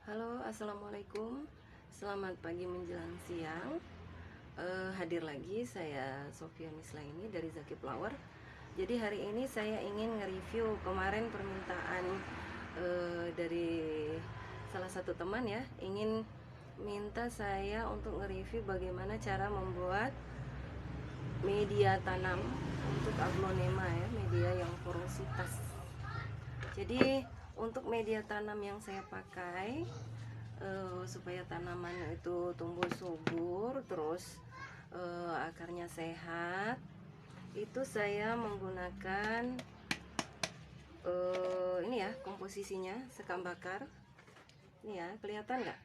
Halo, assalamualaikum. Selamat pagi menjelang siang. Hadir lagi saya Sofia Mislaini dari Zaki Flower. Jadi hari ini saya ingin nge-review kemarin permintaan dari salah satu teman ya, ingin minta saya untuk nge-review bagaimana cara membuat media tanam untuk aglonema ya, media yang porositas. Jadi untuk media tanam yang saya pakai supaya tanaman itu tumbuh subur, terus akarnya sehat, itu saya menggunakan ini ya, komposisinya sekam bakar. Ini ya, kelihatan nggak?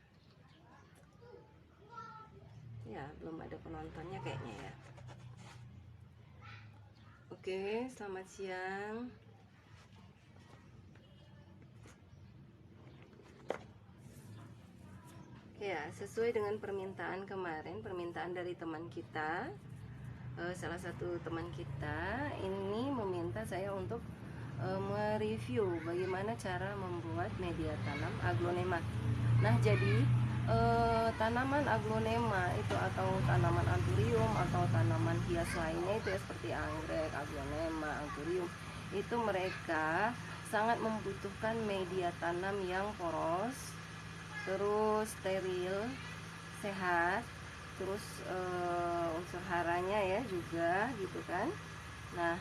Ya, belum ada penontonnya kayaknya ya. Oke, selamat siang. Ya, sesuai dengan permintaan kemarin, permintaan dari teman kita, salah satu teman kita ini meminta saya untuk mereview bagaimana cara membuat media tanam aglonema. Nah, jadi tanaman aglonema itu atau tanaman anthurium atau tanaman hias lainnya itu ya, seperti anggrek, aglonema, anthurium, itu mereka sangat membutuhkan media tanam yang poros, terus steril, sehat, terus unsur haranya ya juga gitu kan. Nah,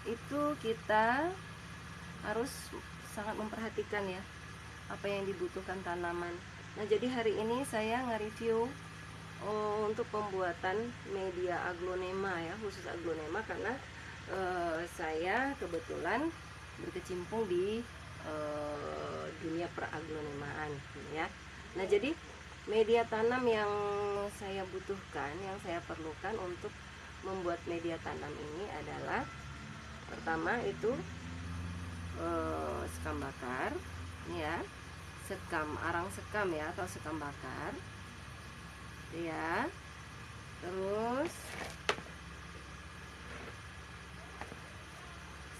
itu kita harus sangat memperhatikan ya apa yang dibutuhkan tanaman. Nah, jadi hari ini saya nge-review untuk pembuatan media aglonema ya, khusus aglonema karena saya kebetulan berkecimpung di dunia peraglonemaan ya. Nah, jadi media tanam yang saya butuhkan, yang saya perlukan untuk membuat media tanam ini adalah pertama itu sekam bakar ini ya, arang sekam ya atau sekam bakar ya, terus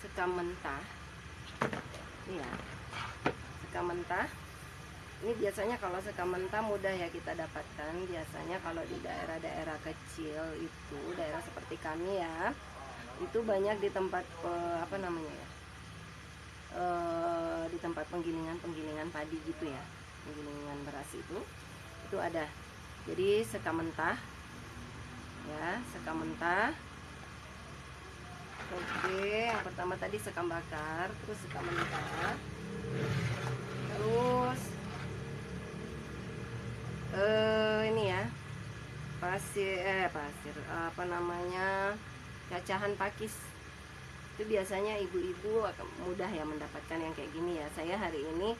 sekam mentah ya, sekam mentah ini biasanya kalau sekam mentah mudah ya kita dapatkan, biasanya kalau di daerah-daerah kecil itu, daerah seperti kami ya, itu banyak di tempat apa namanya ya, di tempat penggilingan padi gitu ya, penggilingan beras itu ada. Jadi sekam mentah ya, sekam mentah. Oke, yang pertama tadi sekam bakar, terus sekam mentah, terus ini ya, pasir apa namanya, cacahan pakis. Itu biasanya ibu-ibu akan mudah ya mendapatkan yang kayak gini ya. Saya hari ini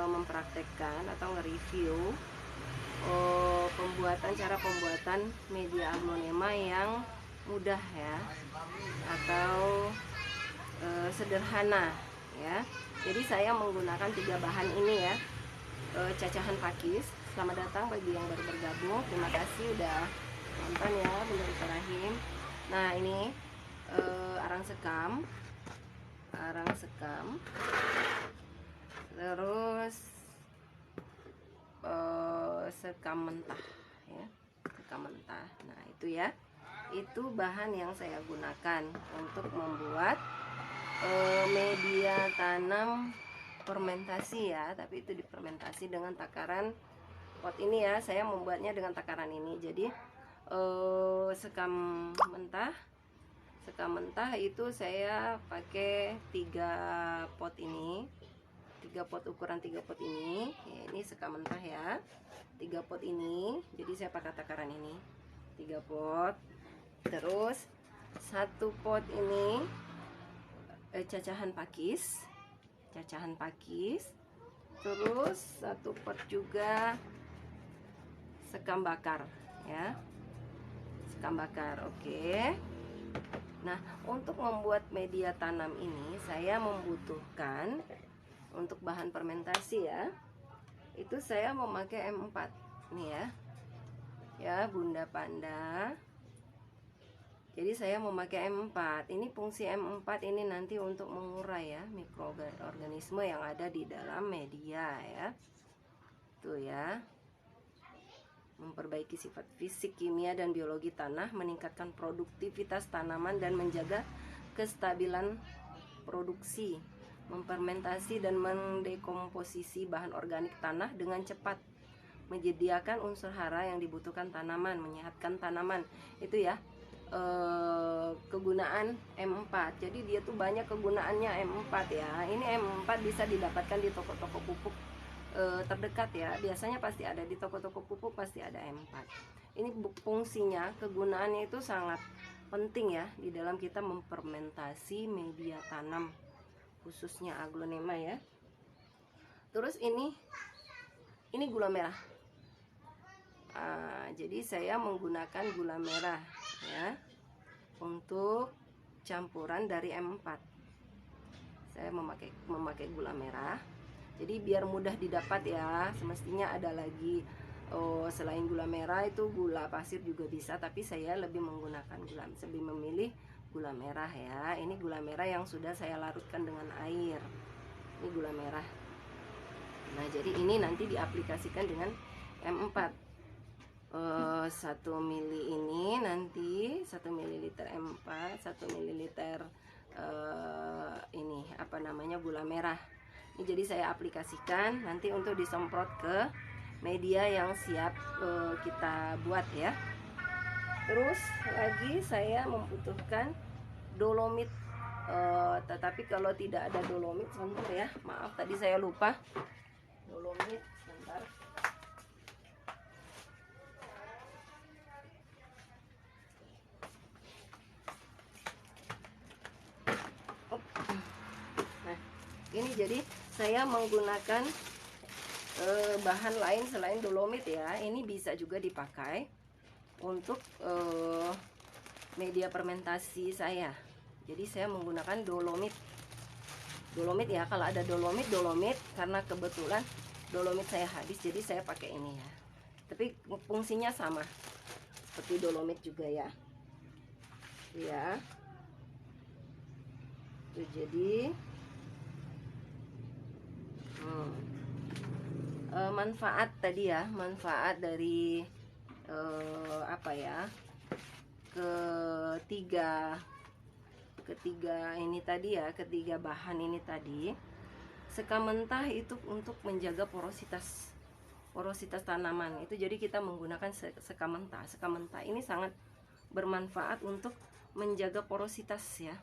mempraktekkan atau nge-review cara pembuatan media aglonema yang mudah ya, atau sederhana ya. Jadi saya menggunakan 3 bahan ini ya. Cacahan pakis. Selamat datang bagi yang baru bergabung. Terima kasih udah nonton ya, Bunda Rahim. Nah, ini arang sekam, terus sekam mentah ya, sekam mentah. Nah, itu ya, itu bahan yang saya gunakan untuk membuat media tanam fermentasi ya, tapi itu difermentasi dengan takaran pot ini ya. Saya membuatnya dengan takaran ini. Jadi sekam mentah itu saya pakai 3 pot ini, 3 pot, ukuran 3 pot ini ya, ini sekam mentah ya, 3 pot ini. Jadi saya pakai takaran ini 3 pot. Terus 1 pot ini cacahan pakis, terus 1 pot juga sekam bakar ya, sekam bakar. Oke. Nah, untuk membuat media tanam ini saya membutuhkan untuk bahan fermentasi ya, itu saya memakai M4 nih ya, ya Bunda Panda. Jadi saya memakai M4. Ini fungsi M4 ini nanti untuk mengurai ya mikroorganisme yang ada di dalam media ya. Tuh ya. Memperbaiki sifat fisik, kimia, dan biologi tanah, meningkatkan produktivitas tanaman dan menjaga kestabilan produksi, memfermentasi dan mendekomposisi bahan organik tanah dengan cepat, menyediakan unsur hara yang dibutuhkan tanaman, menyehatkan tanaman. Itu ya kegunaan M4. Jadi dia tuh banyak kegunaannya M4 ya. Ini M4 bisa didapatkan di toko-toko pupuk terdekat ya. Biasanya pasti ada di toko-toko pupuk, pasti ada M4. Ini fungsinya, kegunaannya itu sangat penting ya di dalam kita memfermentasi media tanam, khususnya aglonema ya. Terus ini gula merah. Jadi saya menggunakan gula merah ya untuk campuran dari M4. Saya memakai gula merah. Jadi biar mudah didapat ya. Semestinya ada lagi selain gula merah itu gula pasir juga bisa, tapi saya lebih menggunakan lebih memilih gula merah ya. Ini gula merah yang sudah saya larutkan dengan air. Ini gula merah. Nah, jadi ini nanti diaplikasikan dengan M4. 1 mili ini nanti 1 ml M4, 1 ml ini apa namanya, gula merah. Ini jadi saya aplikasikan nanti untuk disemprot ke media yang siap kita buat ya. Terus lagi saya membutuhkan dolomit, tetapi kalau tidak ada dolomit, sebentar ya, maaf tadi saya lupa dolomit, sebentar. Nah, ini jadi saya menggunakan bahan lain selain dolomit ya. Ini bisa juga dipakai untuk media fermentasi saya. Jadi saya menggunakan dolomit ya. Kalau ada dolomit karena kebetulan dolomit saya habis, jadi saya pakai ini ya. Tapi fungsinya sama seperti dolomit juga ya. Ya. Itu jadi manfaat tadi ya, manfaat dari apa ya, ketiga ini tadi ya, ketiga bahan ini tadi. Sekam mentah itu untuk menjaga porositas tanaman itu. Jadi kita menggunakan sekam mentah. Sekam mentah ini sangat bermanfaat untuk menjaga porositas ya,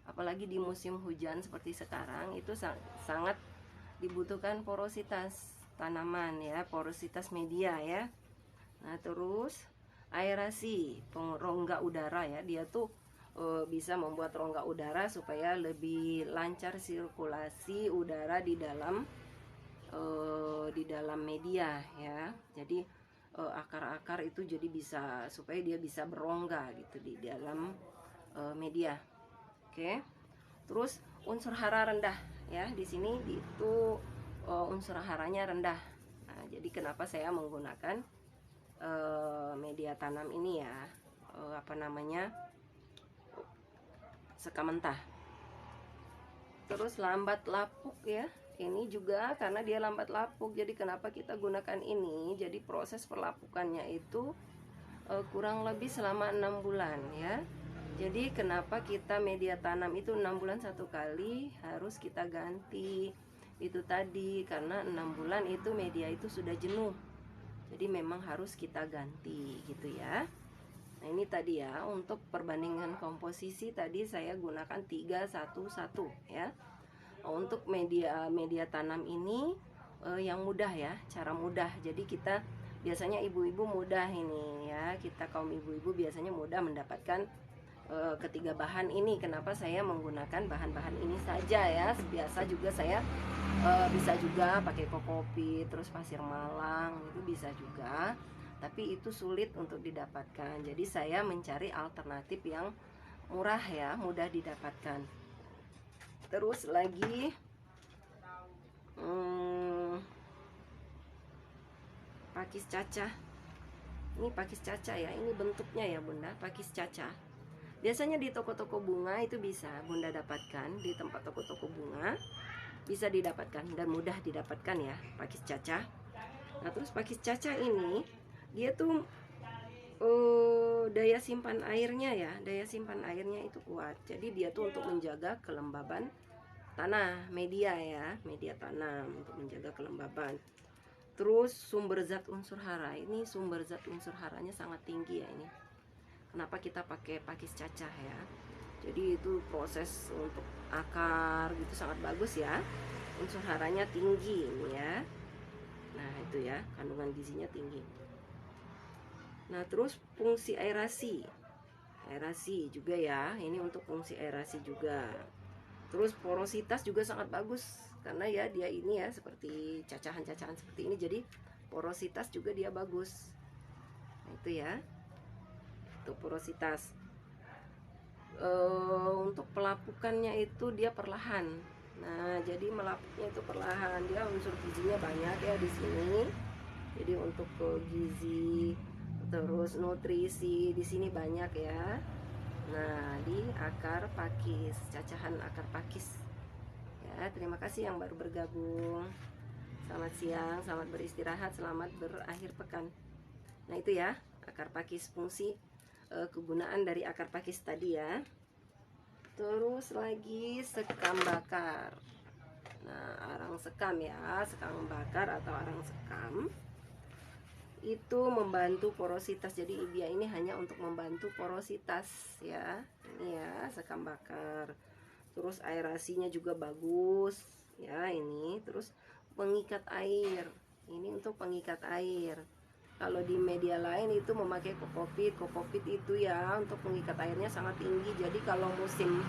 apalagi di musim hujan seperti sekarang. Itu sangat dibutuhkan porositas tanaman ya, porositas media ya. Nah, terus aerasi, rongga udara ya. Dia tuh bisa membuat rongga udara supaya lebih lancar sirkulasi udara di dalam media ya. Jadi akar-akar itu jadi bisa, supaya dia bisa berongga gitu di dalam media. Oke. Terus unsur hara rendah ya. Di sini itu unsur haranya rendah. Nah, jadi kenapa saya menggunakan media tanam ini ya, apa namanya, sekam mentah. Terus lambat lapuk ya. Ini juga karena dia lambat lapuk, jadi kenapa kita gunakan ini. Jadi proses perlapukannya itu kurang lebih selama 6 bulan ya. Jadi kenapa kita media tanam itu 6 bulan satu kali harus kita ganti. Itu tadi karena 6 bulan itu media itu sudah jenuh. Jadi memang harus kita ganti gitu ya. Nah, ini tadi ya, untuk perbandingan komposisi tadi saya gunakan 3-1-1 ya. Untuk media tanam ini yang mudah ya, cara mudah. Jadi kita biasanya ibu-ibu mudah ini ya, kita kaum ibu-ibu biasanya mudah mendapatkan ketiga bahan ini. Kenapa saya menggunakan bahan-bahan ini saja ya. Biasa juga saya bisa juga pakai kokopit, terus pasir malang, itu bisa juga. Tapi itu sulit untuk didapatkan. Jadi saya mencari alternatif yang murah ya, mudah didapatkan. Terus lagi pakis cacah. Ini pakis cacah ya, ini bentuknya ya Bunda, pakis cacah. Biasanya di toko-toko bunga itu bisa Bunda dapatkan, di tempat toko-toko bunga bisa didapatkan dan mudah didapatkan ya, pakis cacah. Nah terus pakis caca ini dia tuh daya simpan airnya ya, daya simpan airnya itu kuat. Jadi dia tuh untuk menjaga kelembaban tanah, media ya, media tanam untuk menjaga kelembaban. Terus sumber zat unsur hara, ini sumber zat unsur haranya sangat tinggi ya ini. Kenapa kita pakai pakis cacah ya? Jadi itu proses untuk akar gitu sangat bagus ya. Unsur haranya tinggi ini ya. Nah itu ya, kandungan gizinya tinggi. Nah terus fungsi aerasi, aerasi juga ya, ini untuk fungsi aerasi juga. Terus porositas juga sangat bagus karena ya dia ini ya seperti cacahan-cacahan seperti ini, jadi porositas juga dia bagus. Nah, itu ya, untuk porositas. Untuk pelapukannya itu dia perlahan. Nah jadi melapuknya itu perlahan, dia unsur gizinya banyak ya di sini. Jadi untuk gizi terus nutrisi di sini banyak ya. Nah, di akar pakis, cacahan akar pakis. Ya, terima kasih yang baru bergabung. Selamat siang, selamat beristirahat, selamat berakhir pekan. Nah, itu ya, akar pakis, fungsi kegunaan dari akar pakis tadi ya. Terus lagi sekam bakar. Nah, arang sekam ya, sekam bakar atau arang sekam itu membantu porositas. Jadi dia ini hanya untuk membantu porositas ya. Ini ya, sekam bakar. Terus aerasinya juga bagus ya ini. Terus pengikat air. Ini untuk pengikat air. Kalau di media lain itu memakai kokopit. Kokopit itu ya untuk pengikat airnya sangat tinggi. Jadi kalau musim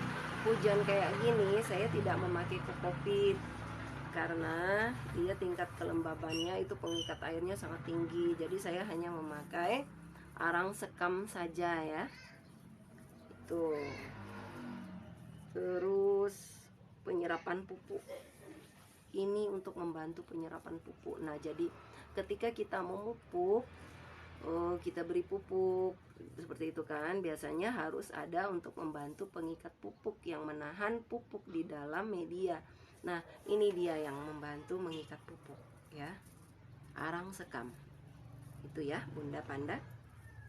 hujan kayak gini saya tidak memakai kokopit karena dia tingkat kelembabannya itu pengikat airnya sangat tinggi. Jadi saya hanya memakai arang sekam saja ya. Itu. Terus penyerapan pupuk. Ini untuk membantu penyerapan pupuk. Nah, jadi ketika kita memupuk, kita beri pupuk seperti itu kan, biasanya harus ada untuk membantu pengikat pupuk yang menahan pupuk di dalam media. Nah, ini dia yang membantu mengikat pupuk ya. Arang sekam. Itu ya, Bunda Panda.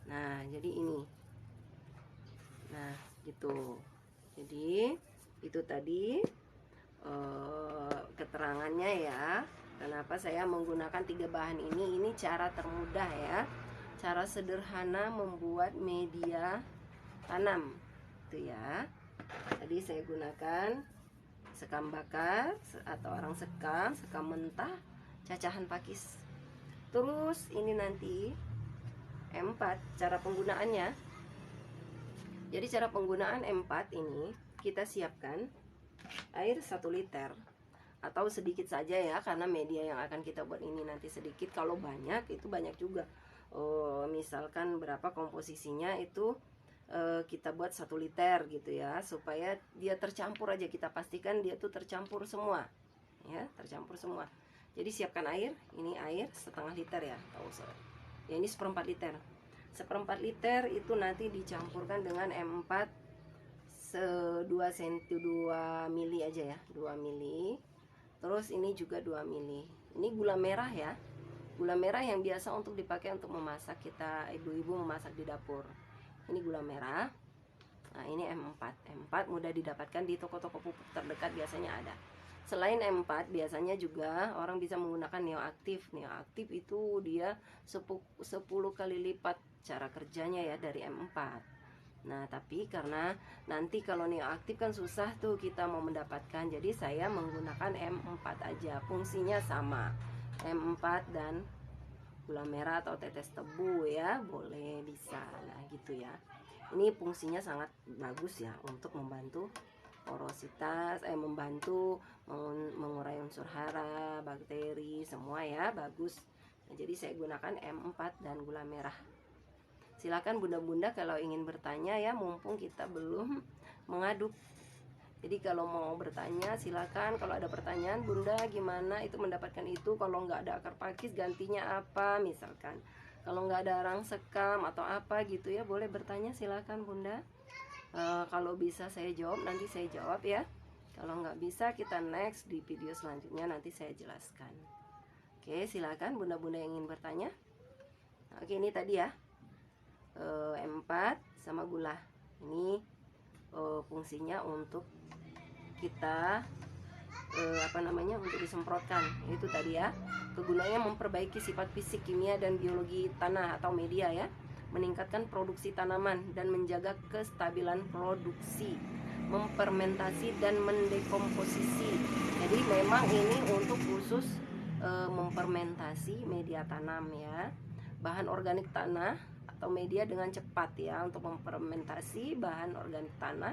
Nah, jadi ini. Nah, gitu. Jadi, itu tadi keterangannya ya. Kenapa saya menggunakan 3 bahan ini? Ini cara termudah ya. Cara sederhana membuat media tanam. Itu ya. Tadi saya gunakan sekam bakar atau arang sekam, sekam mentah, cacahan pakis. Terus ini nanti M4 cara penggunaannya. Jadi cara penggunaan M4 ini kita siapkan air 1 liter atau sedikit saja ya, karena media yang akan kita buat ini nanti sedikit. Kalau banyak itu banyak juga. Misalkan berapa komposisinya itu kita buat 1 liter gitu ya, supaya dia tercampur aja, kita pastikan dia tuh tercampur semua ya, tercampur semua. Jadi siapkan air, ini air setengah liter ya, ya ini 1/4 liter. 1/4 liter itu nanti dicampurkan dengan M4 2 mili aja ya, 2 mili. Terus ini juga 2 mili. Ini gula merah ya, gula merah yang biasa untuk dipakai untuk memasak, kita ibu-ibu memasak di dapur. Ini gula merah. Nah ini M4 mudah didapatkan di toko-toko pupuk terdekat, biasanya ada. Selain M4 biasanya juga orang bisa menggunakan neoaktif. Neoaktif itu dia 10 kali lipat cara kerjanya ya dari M4. Nah tapi karena nanti kalau neoaktif kan susah tuh kita mau mendapatkan, jadi saya menggunakan M4 aja. Fungsinya sama, M4 dan gula merah atau tetes tebu ya, boleh, bisa. Nah gitu ya, ini fungsinya sangat bagus ya untuk membantu porositas, membantu mengurai unsur hara, bakteri, semua ya, bagus. Nah, jadi saya gunakan M4 dan gula merah. Silakan bunda-bunda kalau ingin bertanya ya, mumpung kita belum mengaduk. Jadi kalau mau bertanya silakan. Kalau ada pertanyaan, bunda gimana itu mendapatkan itu, kalau nggak ada akar pakis gantinya apa misalkan, kalau nggak ada arang sekam atau apa gitu ya, boleh bertanya silakan bunda. Kalau bisa saya jawab nanti saya jawab ya. Kalau nggak bisa kita next di video selanjutnya, nanti saya jelaskan. Oke, silakan bunda-bunda yang ingin bertanya. Oke, ini tadi ya, M4 sama gula. Ini fungsinya untuk kita untuk disemprotkan. Itu tadi ya, kegunaannya memperbaiki sifat fisik, kimia, dan biologi tanah atau media ya, meningkatkan produksi tanaman dan menjaga kestabilan produksi, memfermentasi dan mendekomposisi. Jadi memang ini untuk khusus memfermentasi media tanam ya, bahan organik tanah atau media dengan cepat ya, untuk memfermentasi bahan organik tanah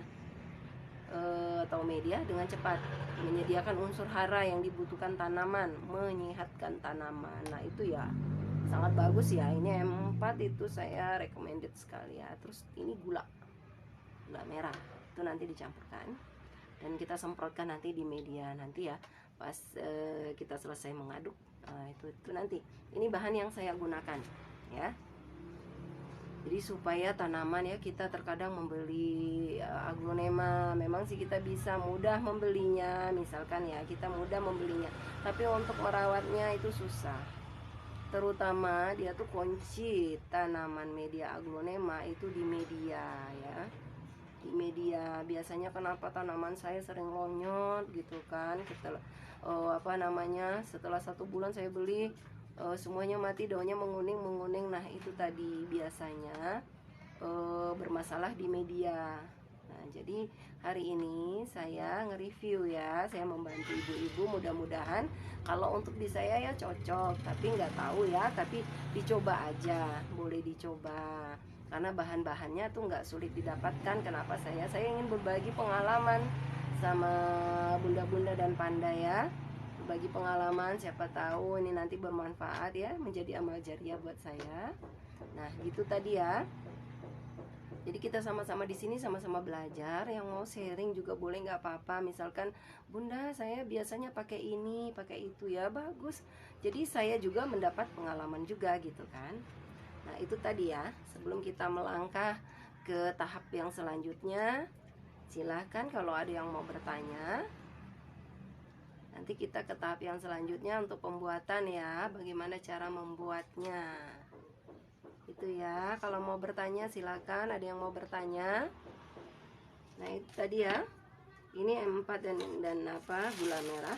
atau media dengan cepat, menyediakan unsur hara yang dibutuhkan tanaman, menyehatkan tanaman. Nah itu ya sangat bagus ya, ini M4 itu saya recommended sekali ya. Terus ini gula merah itu nanti dicampurkan dan kita semprotkan nanti di media nanti ya, pas kita selesai mengaduk. Nah, itu nanti ini bahan yang saya gunakan ya. Jadi supaya tanaman ya, kita terkadang membeli aglonema, memang sih kita bisa mudah membelinya, misalkan ya kita mudah membelinya, tapi untuk merawatnya itu susah. Terutama dia tuh kunci tanaman media aglonema itu di media ya. Di media biasanya kenapa tanaman saya sering lonyot gitu kan, kita setelah 1 bulan saya beli semuanya mati, daunnya menguning. Nah itu tadi biasanya bermasalah di media. Nah jadi hari ini saya nge-review ya, saya membantu ibu-ibu, mudah-mudahan kalau untuk di saya ya cocok, tapi nggak tahu ya, tapi dicoba aja, boleh dicoba karena bahan-bahannya tuh nggak sulit didapatkan. Kenapa saya ingin berbagi pengalaman sama bunda-bunda dan panda ya, bagi pengalaman, siapa tahu ini nanti bermanfaat ya, menjadi amal jariah buat saya. Nah gitu tadi ya, jadi kita sama-sama di sini sama-sama belajar. Yang mau sharing juga boleh, nggak apa-apa. Misalkan bunda saya biasanya pakai ini pakai itu ya, bagus, jadi saya juga mendapat pengalaman juga gitu kan. Nah itu tadi ya, sebelum kita melangkah ke tahap yang selanjutnya, silahkan kalau ada yang mau bertanya. Nanti kita ke tahap yang selanjutnya untuk pembuatan ya, bagaimana cara membuatnya. Itu ya, kalau mau bertanya silakan, ada yang mau bertanya. Nah itu tadi ya, ini M4 dan gula merah.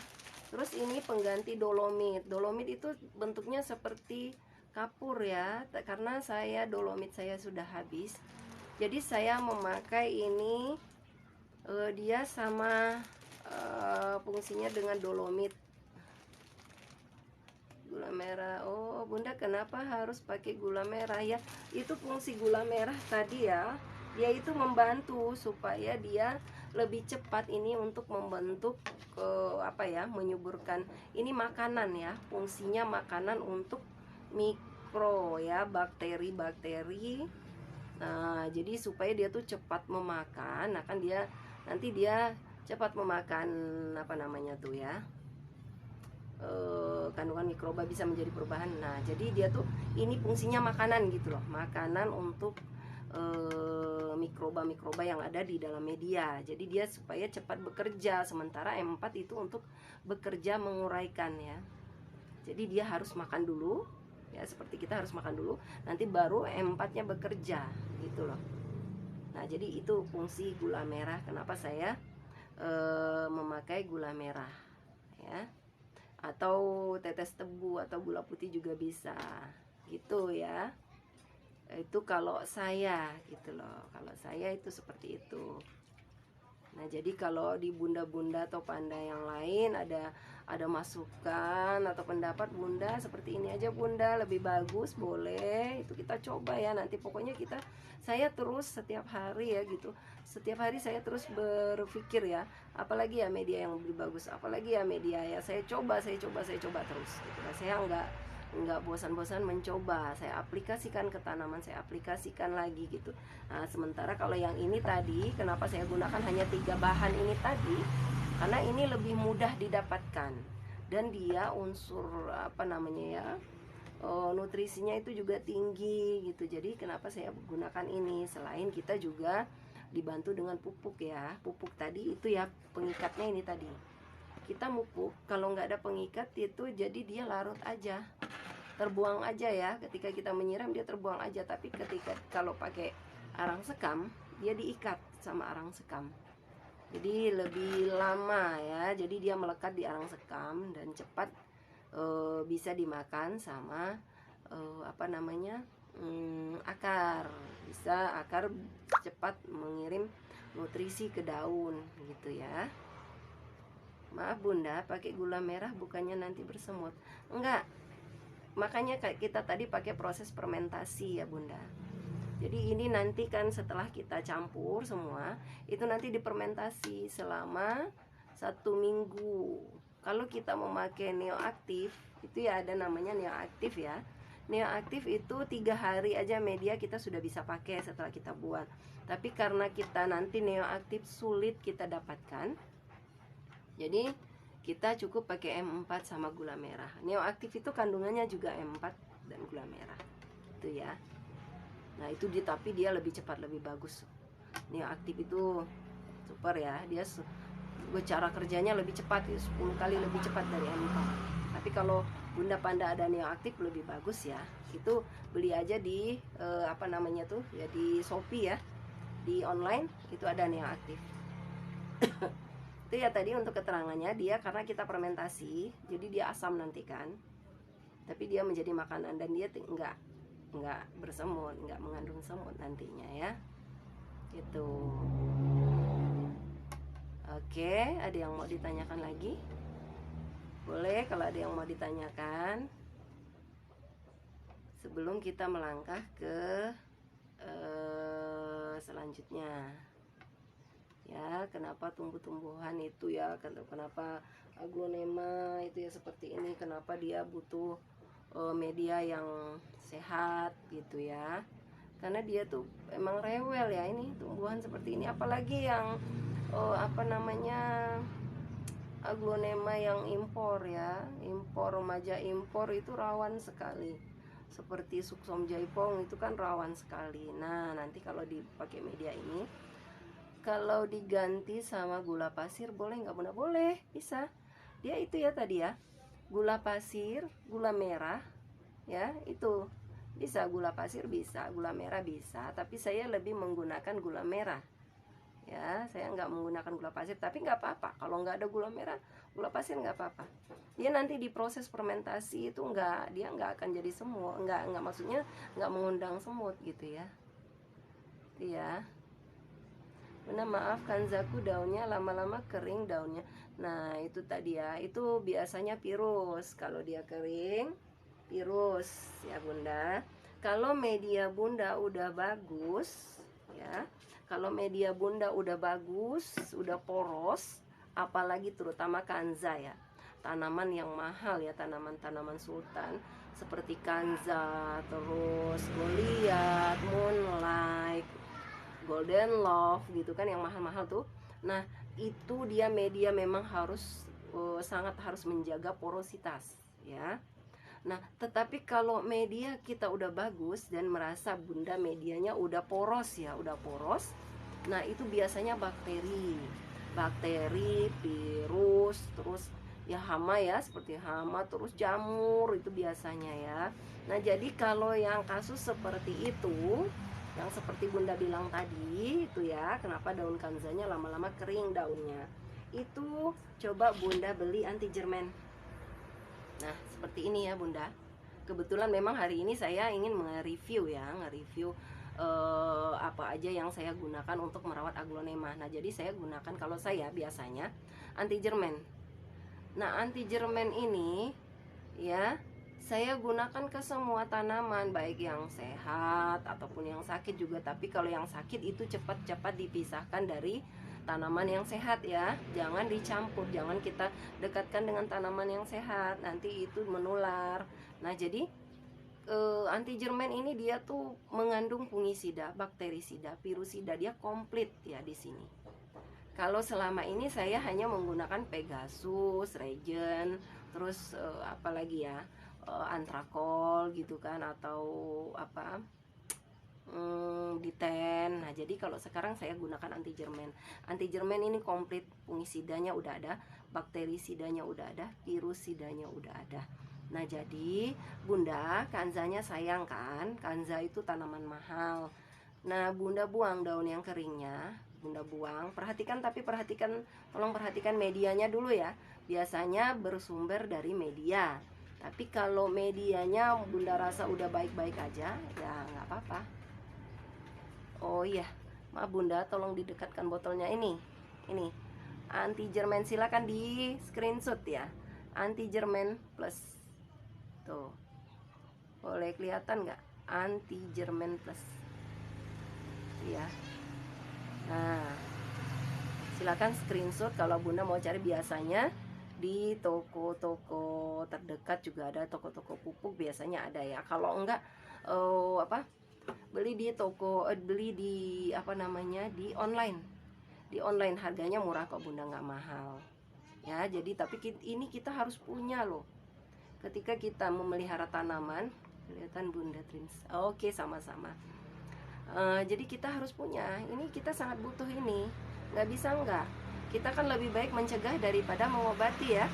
Terus ini pengganti dolomit. Dolomit itu bentuknya seperti kapur ya, karena dolomit saya sudah habis. Jadi saya memakai ini, dia sama fungsinya dengan dolomit. Gula merah. Oh bunda, kenapa harus pakai gula merah ya? Itu fungsi gula merah tadi ya, dia itu membantu supaya dia lebih cepat ini untuk membentuk menyuburkan ini makanan ya, fungsinya makanan untuk mikro ya, bakteri-bakteri. Nah jadi supaya dia tuh cepat memakan, nah kan nanti dia cepat memakan kandungan mikroba, bisa menjadi perubahan. Nah jadi dia tuh ini fungsinya makanan gitu loh, makanan untuk mikroba-mikroba yang ada di dalam media. Jadi dia supaya cepat bekerja, sementara M4 itu untuk bekerja menguraikan ya. Jadi dia harus makan dulu ya, seperti kita harus makan dulu, nanti baru M4 nya bekerja gitu loh. Nah jadi itu fungsi gula merah, kenapa saya memakai gula merah ya, atau tetes tebu atau gula putih juga bisa gitu ya. Itu kalau saya gitu loh, kalau saya itu seperti itu. Nah jadi kalau di bunda-bunda atau panda yang lain ada masukan atau pendapat, bunda seperti ini aja bunda lebih bagus, boleh, itu kita coba ya. Nanti pokoknya saya terus setiap hari ya gitu, setiap hari saya terus berpikir ya, apalagi ya media yang lebih bagus, apalagi ya media ya, saya coba terus gitu. Nah, saya nggak bosan-bosan mencoba, saya aplikasikan ke tanaman, saya aplikasikan lagi gitu. Nah sementara kalau yang ini tadi, kenapa saya gunakan hanya 3 bahan ini tadi, karena ini lebih mudah didapatkan dan dia unsur nutrisinya itu juga tinggi gitu. Jadi kenapa saya gunakan ini, selain kita juga dibantu dengan pupuk ya, pupuk tadi itu ya, pengikatnya ini tadi kita mupuk kalau nggak ada pengikat itu jadi dia larut aja, terbuang aja ya. Ketika kita menyiram dia terbuang aja, tapi ketika kalau pakai arang sekam dia diikat sama arang sekam, jadi lebih lama ya. Jadi dia melekat di arang sekam dan cepat bisa dimakan sama akar. Bisa akar cepat mengirim nutrisi ke daun gitu ya. Maaf Bunda, pakai gula merah bukannya nanti bersemut. Enggak, makanya kayak kita tadi pakai proses fermentasi ya Bunda. Jadi ini nanti kan setelah kita campur semua, itu nanti difermentasi selama 1 minggu. Kalau kita memakai neoaktif, itu ya ada namanya neoaktif ya. Neoaktif itu 3 hari aja media kita sudah bisa pakai setelah kita buat. Tapi karena kita nanti neoaktif sulit kita dapatkan, jadi kita cukup pakai M4 sama gula merah. Neoaktif itu kandungannya juga M4 dan gula merah. Itu ya. Nah, itu tapi dia lebih cepat, lebih bagus. Neoaktif itu super ya. Dia cara kerjanya lebih cepat, 10 kali lebih cepat dari M4. Tapi kalau Bunda Panda ada neoaktif lebih bagus ya. Itu beli aja di di Shopee ya. Di online itu ada neoaktif. Itu ya tadi untuk keterangannya, dia karena kita fermentasi, jadi dia asam nanti kan. Tapi dia menjadi makanan dan dia enggak bersemut, enggak mengandung semut nantinya ya. Gitu. Oke, ada yang mau ditanyakan lagi? Boleh kalau ada yang mau ditanyakan. Sebelum kita melangkah ke selanjutnya. Ya, kenapa tumbuh-tumbuhan itu ya, kenapa aglonema itu ya seperti ini, kenapa dia butuh media yang sehat gitu ya. Karena dia tuh emang rewel ya, ini tumbuhan seperti ini, apalagi yang aglonema yang impor ya, remaja impor itu rawan sekali. Seperti suksom jaipong itu kan rawan sekali. Nah, nanti kalau dipakai media ini, kalau diganti sama gula pasir boleh nggak Bunda? Boleh, bisa. Dia itu ya tadi ya, gula pasir, gula merah ya, itu bisa. Gula pasir bisa, gula merah bisa, tapi saya lebih menggunakan gula merah ya. Saya nggak menggunakan gula pasir, tapi nggak apa-apa kalau nggak ada gula merah, gula pasir nggak apa-apa. Dia nanti di proses fermentasi itu dia nggak akan jadi semut, nggak maksudnya nggak mengundang semut gitu ya. Iya. Bunda maaf, kanzaku daunnya lama-lama kering daunnya. Nah itu tadi ya, itu biasanya virus. Kalau dia kering, virus ya Bunda. Kalau media Bunda udah bagus ya, kalau media Bunda udah bagus, udah poros, apalagi terutama kanza ya, tanaman yang mahal ya, tanaman-tanaman sultan seperti kanza, terus goliath, moonlight, golden love gitu kan, yang mahal-mahal tuh. Nah itu dia media memang sangat harus menjaga porositas ya. Nah tetapi kalau media kita udah bagus dan merasa Bunda medianya udah poros ya, udah poros, nah itu biasanya bakteri, virus, terus ya hama ya, seperti hama, terus jamur itu biasanya ya. Nah jadi kalau yang kasus seperti itu, yang seperti Bunda bilang tadi itu ya, kenapa daun kanzanya lama-lama kering daunnya, itu coba Bunda beli anti jerman. Nah seperti ini ya Bunda. Kebetulan memang hari ini saya ingin nge-review apa aja yang saya gunakan untuk merawat aglonema. Nah jadi saya gunakan, kalau saya biasanya anti jerman. Nah anti jerman ini ya saya gunakan ke semua tanaman, baik yang sehat ataupun yang sakit juga. Tapi kalau yang sakit itu cepat-cepat dipisahkan dari tanaman yang sehat ya. Jangan dicampur, jangan kita dekatkan dengan tanaman yang sehat, nanti itu menular. Nah jadi anti jerman ini dia tuh mengandung fungisida, bakterisida, virusida, dia komplit ya di sini. Kalau selama ini saya hanya menggunakan Pegasus, Regen, terus apalagi ya, Antrakol gitu kan, atau di 10. Nah jadi kalau sekarang saya gunakan anti jerman. Anti jerman ini komplit, fungisidanya udah ada, bakterisidanya udah ada, virusidanya udah ada. Nah jadi Bunda, kanzanya sayang kan, kanza itu tanaman mahal. Nah Bunda buang daun yang keringnya, Bunda buang. Perhatikan, tapi perhatikan, tolong perhatikan medianya dulu ya. Biasanya bersumber dari media. Tapi kalau medianya Bunda rasa udah baik-baik aja, ya nggak apa-apa. Oh iya, maaf Bunda, tolong didekatkan botolnya ini. Ini anti jerman, silakan di screenshot ya. Anti jerman plus. Tuh. Boleh kelihatan nggak? Anti jerman plus. Ya. Nah, silakan screenshot kalau Bunda mau cari. Biasanya di toko-toko terdekat juga ada, toko-toko pupuk biasanya ada ya. Kalau enggak beli di toko, beli di di online. Di online harganya murah kok Bunda, nggak mahal. Ya, jadi tapi ini kita harus punya loh. Ketika kita memelihara tanaman, kelihatan Bunda Trins. Oke, sama-sama. Jadi kita harus punya, ini kita sangat butuh ini, nggak bisa nggak, kita kan lebih baik mencegah daripada mengobati ya.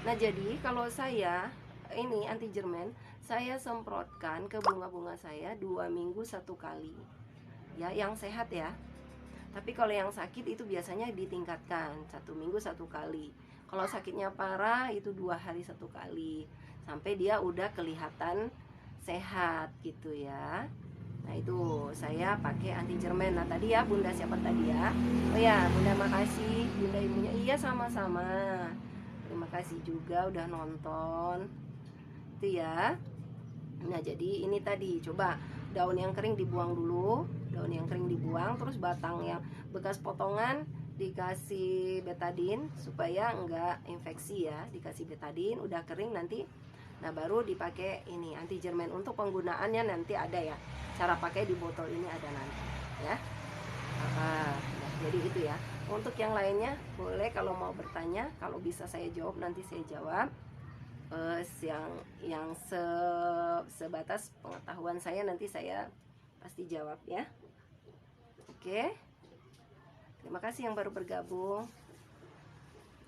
Nah jadi kalau saya ini anti jerman, saya semprotkan ke bunga-bunga saya 2 minggu 1 kali ya, yang sehat ya. Tapi kalau yang sakit itu biasanya ditingkatkan 1 minggu 1 kali. Kalau sakitnya parah itu 2 hari 1 kali, sampai dia udah kelihatan sehat gitu ya. Nah itu saya pakai anti jerman. Nah tadi ya Bunda, siapa tadi ya? Oh ya Bunda, makasih Bunda ibunya. Iya sama-sama. Terima kasih juga udah nonton. Itu ya. Nah jadi ini tadi, coba daun yang kering dibuang dulu. Daun yang kering dibuang, terus batang yang bekas potongan dikasih betadin supaya enggak infeksi ya. Dikasih betadin, udah kering nanti. Nah baru dipakai ini anti jerman. Untuk penggunaannya nanti ada ya, cara pakai di botol ini ada nanti ya. Nah, jadi itu ya. Untuk yang lainnya boleh kalau mau bertanya, kalau bisa saya jawab nanti saya jawab. Yang sebatas pengetahuan saya nanti saya pasti jawab ya. Oke, terima kasih yang baru bergabung.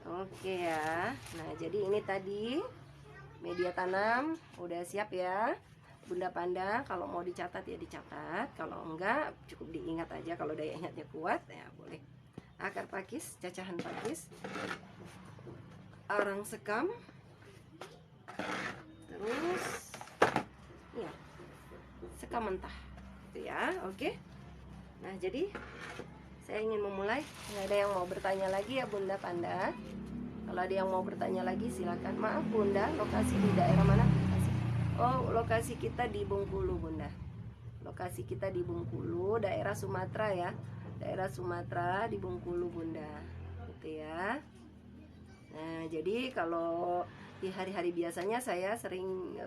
Oke ya. Nah jadi ini tadi media tanam udah siap ya Bunda Panda. Kalau mau dicatat ya dicatat, kalau enggak cukup diingat aja. Kalau daya ingatnya kuat ya boleh. Akar pakis, cacahan pakis, arang sekam, terus ya sekam mentah itu ya. Oke. Nah jadi saya ingin memulai. Nggak ada yang mau bertanya lagi ya Bunda Panda? Kalau ada yang mau bertanya lagi silakan. Maaf Bunda, lokasi di daerah mana? Oh, lokasi kita di Bengkulu Bunda. Lokasi kita di Bengkulu, daerah Sumatera ya. Daerah Sumatera di Bengkulu Bunda. Gitu ya. Nah, jadi kalau di hari-hari biasanya saya sering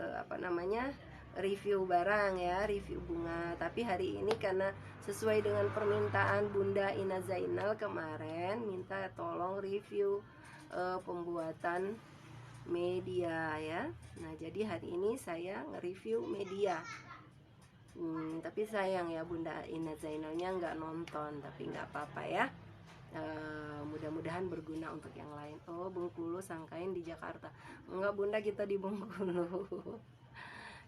review barang ya, review bunga. Tapi hari ini karena sesuai dengan permintaan Bunda Ina Zainal kemarin, minta tolong review pembuatan media ya. Nah jadi hari ini saya nge-review media. Tapi sayang ya Bunda Ina Zainalnya nggak nonton, tapi nggak apa-apa ya. Mudah-mudahan berguna untuk yang lain. Oh Bengkulu, sangkain di Jakarta. Enggak Bunda, kita di Bengkulu.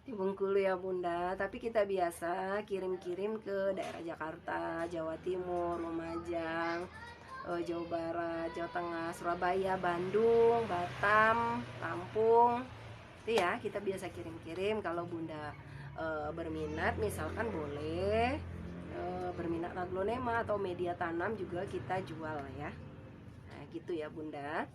Di Bengkulu ya Bunda. Tapi kita biasa kirim-kirim ke daerah Jakarta, Jawa Timur, Lumajang, Jawa Barat, Jawa Tengah, Surabaya, Bandung, Batam, Lampung. Itu ya, kita biasa kirim-kirim. Kalau Bunda berminat misalkan boleh berminat aglonema atau media tanam juga kita jual ya. Nah gitu ya Bunda.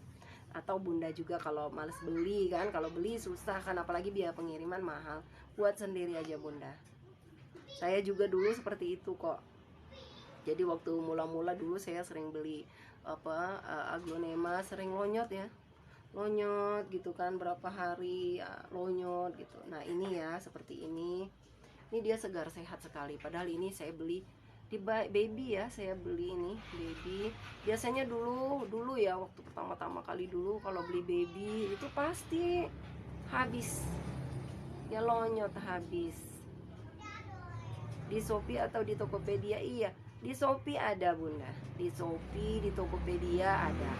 Atau Bunda juga kalau males beli kan, kalau beli susah kan, apalagi biaya pengiriman mahal, buat sendiri aja Bunda. Saya juga dulu seperti itu kok. Jadi waktu mula-mula dulu saya sering beli aglonema, sering lonyot ya, lonyot gitu kan, berapa hari ya, lonyot gitu. Nah ini ya seperti ini dia segar sehat sekali. Padahal ini saya beli di baby ya, saya beli ini baby. Biasanya dulu ya waktu pertama-tama kali dulu kalau beli baby itu pasti habis ya, lonyot habis. Di Shopee atau di Tokopedia? Iya, di Shopee ada bunda, di Shopee, di Tokopedia ada.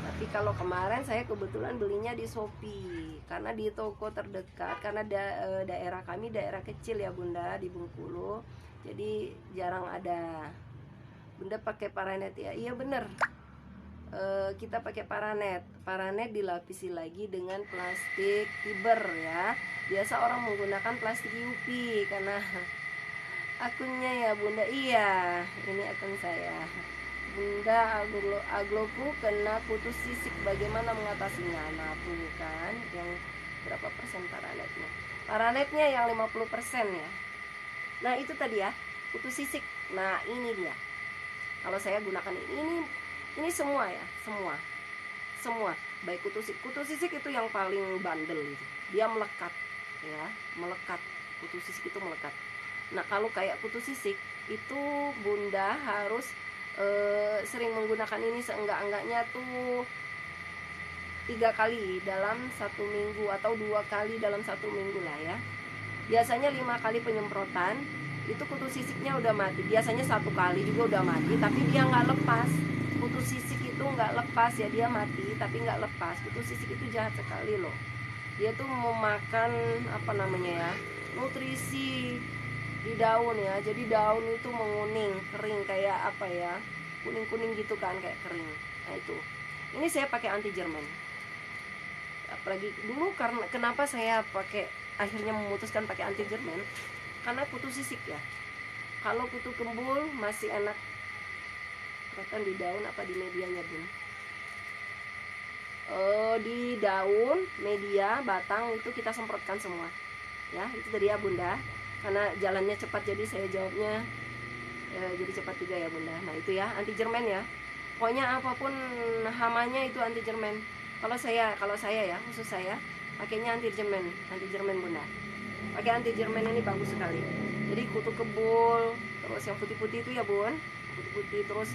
Tapi kalau kemarin saya kebetulan belinya di Shopee karena di toko terdekat, karena daerah kami daerah kecil ya bunda, di Bengkulu, jadi jarang ada. Bunda pakai paranet ya? Iya bener. Kita pakai paranet dilapisi lagi dengan plastik fiber ya. Biasa orang menggunakan plastik UV karena akunnya ya bunda. Iya, ini akun saya. Bunda agloku kena putus sisik, bagaimana mengatasinya? Nah tuh kan, yang berapa persen paranetnya? Paranetnya yang 50% ya. Nah itu tadi ya, putus sisik. Nah ini dia, kalau saya gunakan ini semua ya, semua baik kutu sisik itu yang paling bandel itu, dia melekat ya, melekat. Kutu sisik itu melekat. Nah kalau kayak kutu sisik itu bunda harus sering menggunakan ini, seenggak-enggaknya tuh 3 kali dalam 1 minggu atau 2 kali dalam 1 minggu lah ya. Biasanya 5 kali penyemprotan itu kutu sisiknya udah mati. Biasanya 1 kali juga udah mati, tapi dia nggak lepas. Kutu sisik itu nggak lepas ya, dia mati tapi nggak lepas. Kutu sisik itu jahat sekali loh. Dia tuh memakan apa namanya ya, nutrisi di daun ya. Jadi daun itu menguning, kering kayak apa ya, kuning-kuning gitu kan, kayak kering. Nah itu, ini saya pakai anti jerman. Apalagi dulu, karena kenapa saya akhirnya memutuskan pakai anti jerman, karena kutu sisik ya. Kalau kutu kembul masih enak kan di daun apa di medianya bun? Di daun, media, batang itu kita semprotkan semua ya. Itu tadi ya bunda, karena jalannya cepat jadi saya jawabnya jadi cepat juga ya bunda. Nah itu ya, anti jerman ya, pokoknya apapun hamanya itu anti jerman. Kalau saya ya, khusus saya pakainya anti jerman bunda. Pakai anti jerman ini bagus sekali. Jadi kutu kebul, terus yang putih-putih itu ya bun, putih-putih, terus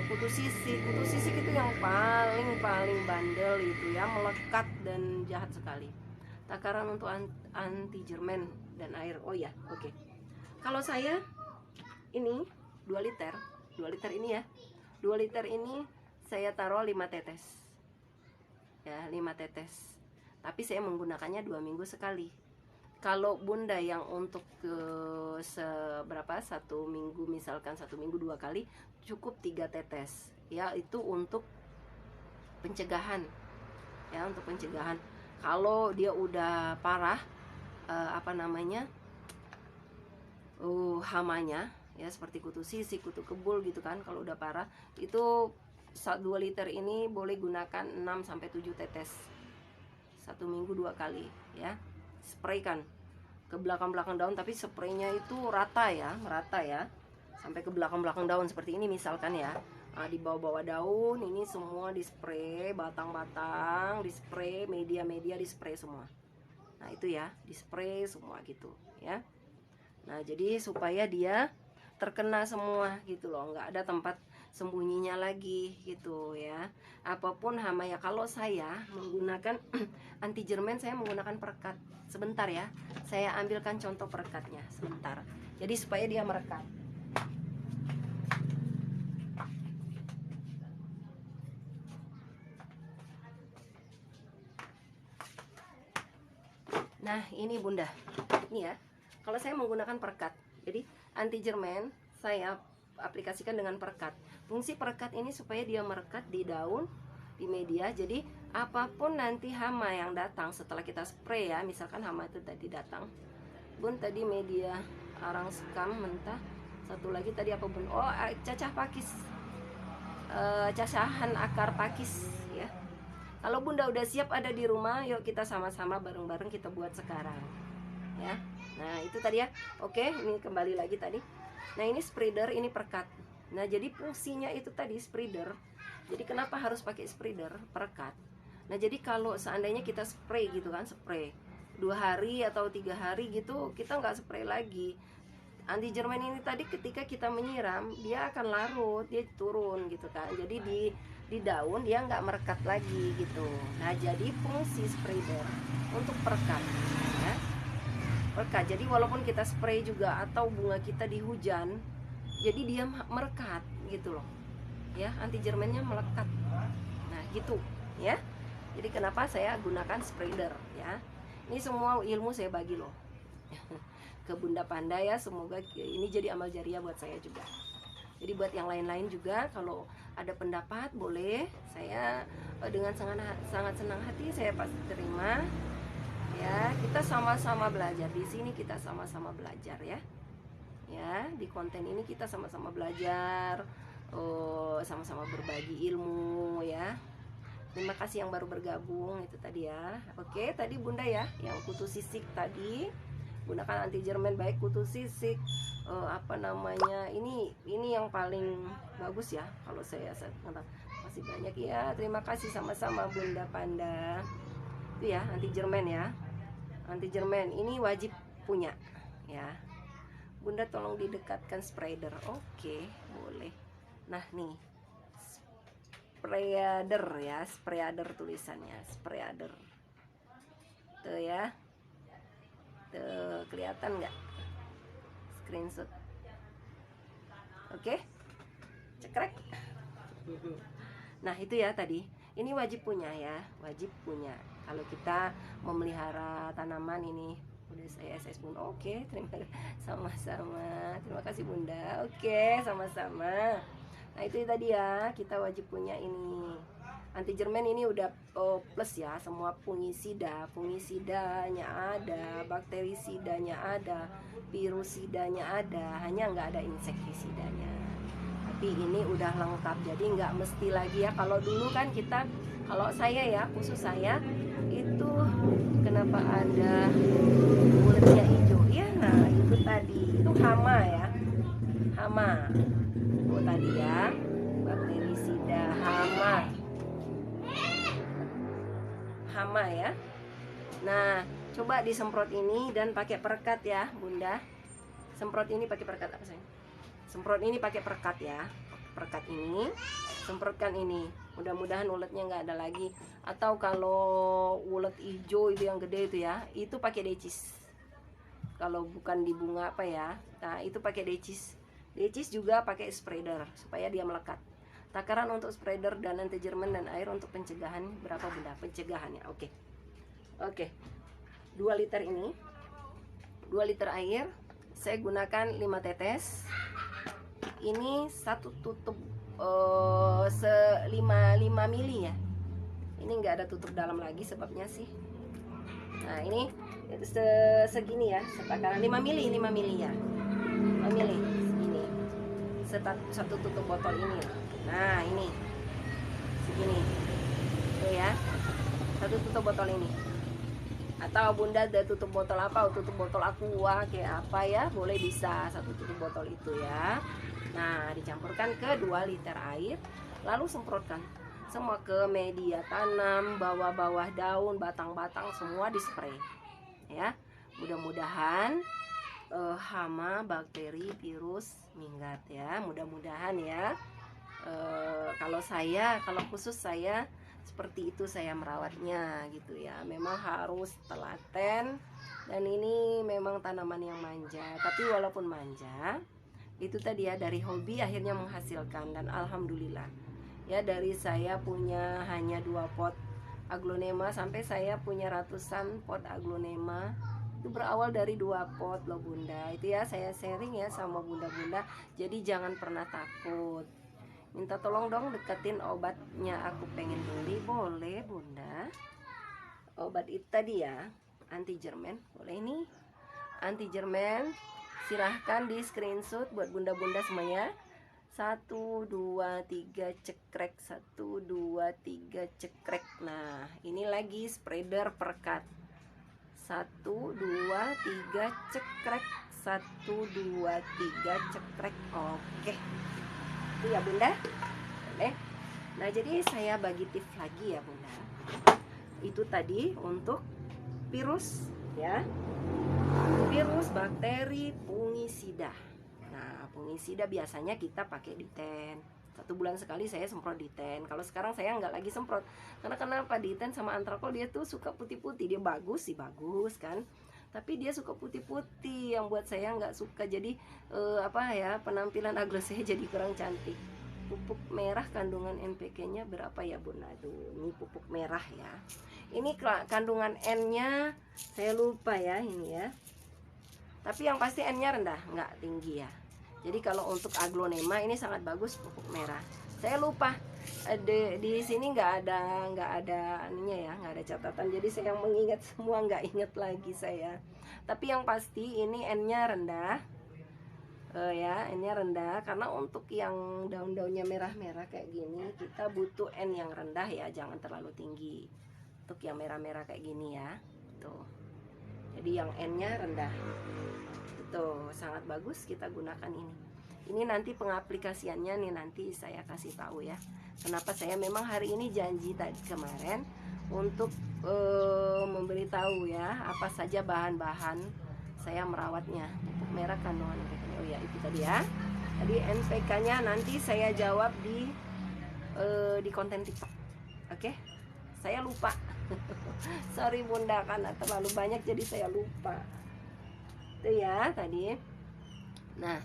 kutu sisik itu yang paling bandel itu ya, melekat dan jahat sekali. Takaran untuk anti jerman dan air. Oh ya, oke. Kalau saya ini 2 liter ini ya, 2 liter ini saya taruh 5 tetes ya, 5 tetes. Tapi saya menggunakannya 2 minggu sekali. Kalau bunda yang untuk seberapa, 1 minggu, misalkan 1 minggu 2 kali, cukup 3 tetes ya. Itu untuk pencegahan ya, untuk pencegahan. Kalau dia udah parah apa namanya, hamanya ya, seperti kutu sisik, kutu kebul gitu kan, kalau udah parah itu 2 liter ini boleh gunakan 6-7 tetes 1 minggu 2 kali ya. Spraykan ke belakang-belakang daun, tapi spraynya itu rata ya, merata ya, sampai ke belakang-belakang daun seperti ini misalkan ya. Nah, di bawah-bawah daun ini semua di spray, batang-batang di spray, media-media di spray semua. Nah itu ya, di spray semua gitu ya. Nah jadi supaya dia terkena semua gitu loh, nggak ada tempat sembunyinya lagi gitu ya. Apapun hama ya, kalau saya menggunakan anti jerman, saya menggunakan perekat. Sebentar ya, saya ambilkan contoh perekatnya sebentar, jadi supaya dia merekat. Nah ini bunda, ini ya, kalau saya menggunakan perekat, jadi anti jerman saya aplikasikan dengan perekat. Fungsi perekat ini supaya dia merekat di daun, di media. Jadi apapun nanti hama yang datang setelah kita spray ya, misalkan hama itu tadi datang bun, tadi media arang sekam mentah, satu lagi tadi apa bun? Oh, cacah pakis, cacahan akar pakis ya. Kalau bunda udah siap ada di rumah, yuk kita sama-sama bareng-bareng kita buat sekarang ya. Nah itu tadi ya. Oke, ini kembali lagi tadi. Nah ini spreader, ini perekat. Nah jadi fungsinya itu tadi spreader. Jadi kenapa harus pakai spreader, perekat? Nah jadi kalau seandainya kita spray gitu kan, spray 2 hari atau 3 hari gitu, kita nggak spray lagi. Anti jerman ini tadi ketika kita menyiram, dia akan larut, dia turun gitu kan. Jadi di daun dia nggak merekat lagi gitu. Nah jadi fungsi spreader untuk perekat ya. Perekat. Jadi walaupun kita spray juga atau bunga kita di hujan, jadi dia merekat gitu loh. Ya, anti jermennya melekat. Nah, gitu ya. Jadi kenapa saya gunakan spreader ya. Ini semua ilmu saya bagi loh ke Bunda Panda ya. Semoga ini jadi amal jariah buat saya juga. Jadi buat yang lain-lain juga, kalau ada pendapat boleh, saya dengan sangat senang hati saya pasti terima. Ya, kita sama-sama belajar di sini, kita sama-sama belajar ya. Ya, di konten ini kita sama-sama belajar, sama-sama berbagi ilmu ya. Terima kasih yang baru bergabung itu tadi ya. Oke, tadi Bunda ya, yang kutu sisik tadi gunakan anti jermen baik kutu sisik, ini yang paling bagus ya kalau saya masih banyak ya. Terima kasih sama-sama Bunda Panda. Itu ya anti jermen ya. Anti jermen ini wajib punya ya. Bunda tolong didekatkan spreader. Oke, boleh. Nah nih spreader ya, spreader tulisannya, spreader tuh ya. Tuh, kelihatan nggak screenshot? Oke, cekrek. Nah itu ya tadi, ini wajib punya ya, wajib punya. Kalau kita memelihara tanaman ini, udah saya SS Bunda. Oke, terima kasih sama-sama. Terima kasih Bunda. Oke, sama-sama. Nah itu tadi ya, kita wajib punya ini. Anti jermen ini udah plus ya, semua fungisidanya ada, bakterisidanya ada, virusidanya ada, hanya nggak ada insektisidanya. Tapi ini udah lengkap, jadi nggak mesti lagi ya. Kalau dulu kan kita, kalau saya ya, khusus saya itu kenapa ada kulitnya hijau ya. Nah itu tadi, itu hama ya, hama itu tadi ya, bakterisida hama ya. Nah coba disemprot ini dan pakai perekat ya Bunda. Semprot ini pakai perekat apa sayang? Semprot ini pakai perekat ya, perekat ini, semprotkan ini. Mudah-mudahan uletnya nggak ada lagi. Atau kalau ulet hijau itu yang gede itu ya, itu pakai decis. Kalau bukan di bunga apa ya, nah itu pakai decis. Decis juga pakai spreader supaya dia melekat. Takaran untuk spreader dan anti jermen dan air untuk pencegahan berapa Bunda? Pencegahannya, oke. 2 liter ini, 2 liter air, saya gunakan 5 tetes. Ini 1 tutup 5 mili ya. Ini nggak ada tutup dalam lagi sebabnya sih. Nah ini segini ya, setakaran 5 mili ya, 5 mili ini, 1 tutup botol ini. Nah ini segini tuh ya, 1 tutup botol ini. Atau Bunda ada tutup botol apa, tutup botol aqua kayak apa ya, boleh, bisa 1 tutup botol itu ya. Nah dicampurkan ke 2 liter air, lalu semprotkan semua ke media tanam, bawah-bawah daun, batang-batang, semua dispray ya. Mudah-mudahan hama, bakteri, virus minggat ya, mudah-mudahan ya. Kalau khusus saya seperti itu saya merawatnya gitu ya. Memang harus telaten, dan ini memang tanaman yang manja. Tapi walaupun manja, itu tadi ya, dari hobi akhirnya menghasilkan. Dan alhamdulillah ya, dari saya punya hanya 2 pot aglonema sampai saya punya ratusan pot aglonema, itu berawal dari 2 pot loh Bunda. Itu ya saya sharing ya sama bunda-bunda. Jadi jangan pernah takut. Minta tolong dong deketin obatnya, aku pengen beli. Boleh Bunda. Obat itu tadi ya, anti jermen. Boleh nih, anti jermen. Silahkan di screenshot buat bunda-bunda semuanya. 1, 2, 3 cekrek, 1, 2, 3 cekrek. Nah ini lagi spreader perekat. 1, 2, 3 cekrek, 1, 2, 3 cekrek. Oke, itu ya Bunda. Boleh. Nah jadi saya bagi tips lagi ya Bunda. Itu tadi untuk virus ya, virus, bakteri, fungisida. Nah fungisida biasanya kita pakai diten. 1 bulan sekali saya semprot diten. Kalau sekarang saya nggak lagi semprot, karena kenapa, diten sama antrakol dia tuh suka putih-putih. Dia bagus sih, bagus kan, tapi dia suka putih-putih yang buat saya nggak suka. Jadi penampilan aglo saya jadi kurang cantik. Pupuk merah kandungan NPK-nya berapa ya Bun? Aduh, ini pupuk merah ya. Ini kandungan N-nya saya lupa ya ini ya. Tapi yang pasti N-nya rendah, nggak tinggi ya. Jadi kalau untuk aglonema ini sangat bagus pupuk merah. Saya lupa di sini nggak ada ininya ya, nggak ada catatan. Jadi saya mengingat semua nggak ingat lagi saya. Tapi yang pasti ini N-nya rendah. N-nya rendah karena untuk yang daun-daunnya merah-merah kayak gini kita butuh N yang rendah ya, jangan terlalu tinggi. Untuk yang merah-merah kayak gini ya, tuh. Jadi yang N-nya rendah. Tuh, sangat bagus kita gunakan ini. Ini nanti pengaplikasiannya nih nanti saya kasih tahu ya. Kenapa saya memang hari ini janji tadi kemarin untuk memberitahu ya apa saja bahan-bahan saya merawatnya. Pupuk merah kandungan NPK-nya. Oh ya, itu tadi ya. Tadi NPK-nya nanti saya jawab di konten TikTok. Oke? Saya lupa. Sorry Bunda, karena terlalu banyak jadi saya lupa. Itu ya tadi. Nah,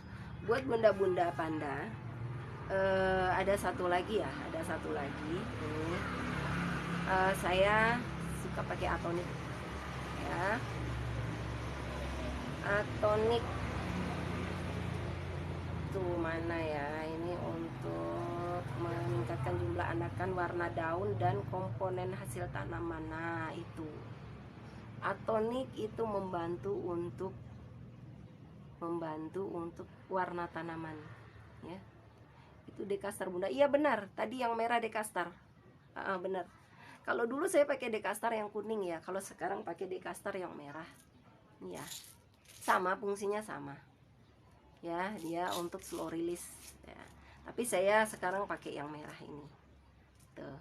buat bunda-bunda panda ada satu lagi ya, ini saya suka pakai atonik ya. Atonik tuh mana ya, ini untuk meningkatkan jumlah anakan, warna daun dan komponen hasil tanaman. Nah itu atonik itu membantu untuk warna tanaman ya. Itu dekastar Bunda. Iya benar, tadi yang merah dekastar. Benar. Kalau dulu saya pakai dekastar yang kuning ya, kalau sekarang pakai dekastar yang merah. Ya, sama fungsinya sama. Ya, dia untuk slow release ya. Tapi saya sekarang pakai yang merah ini. Tuh.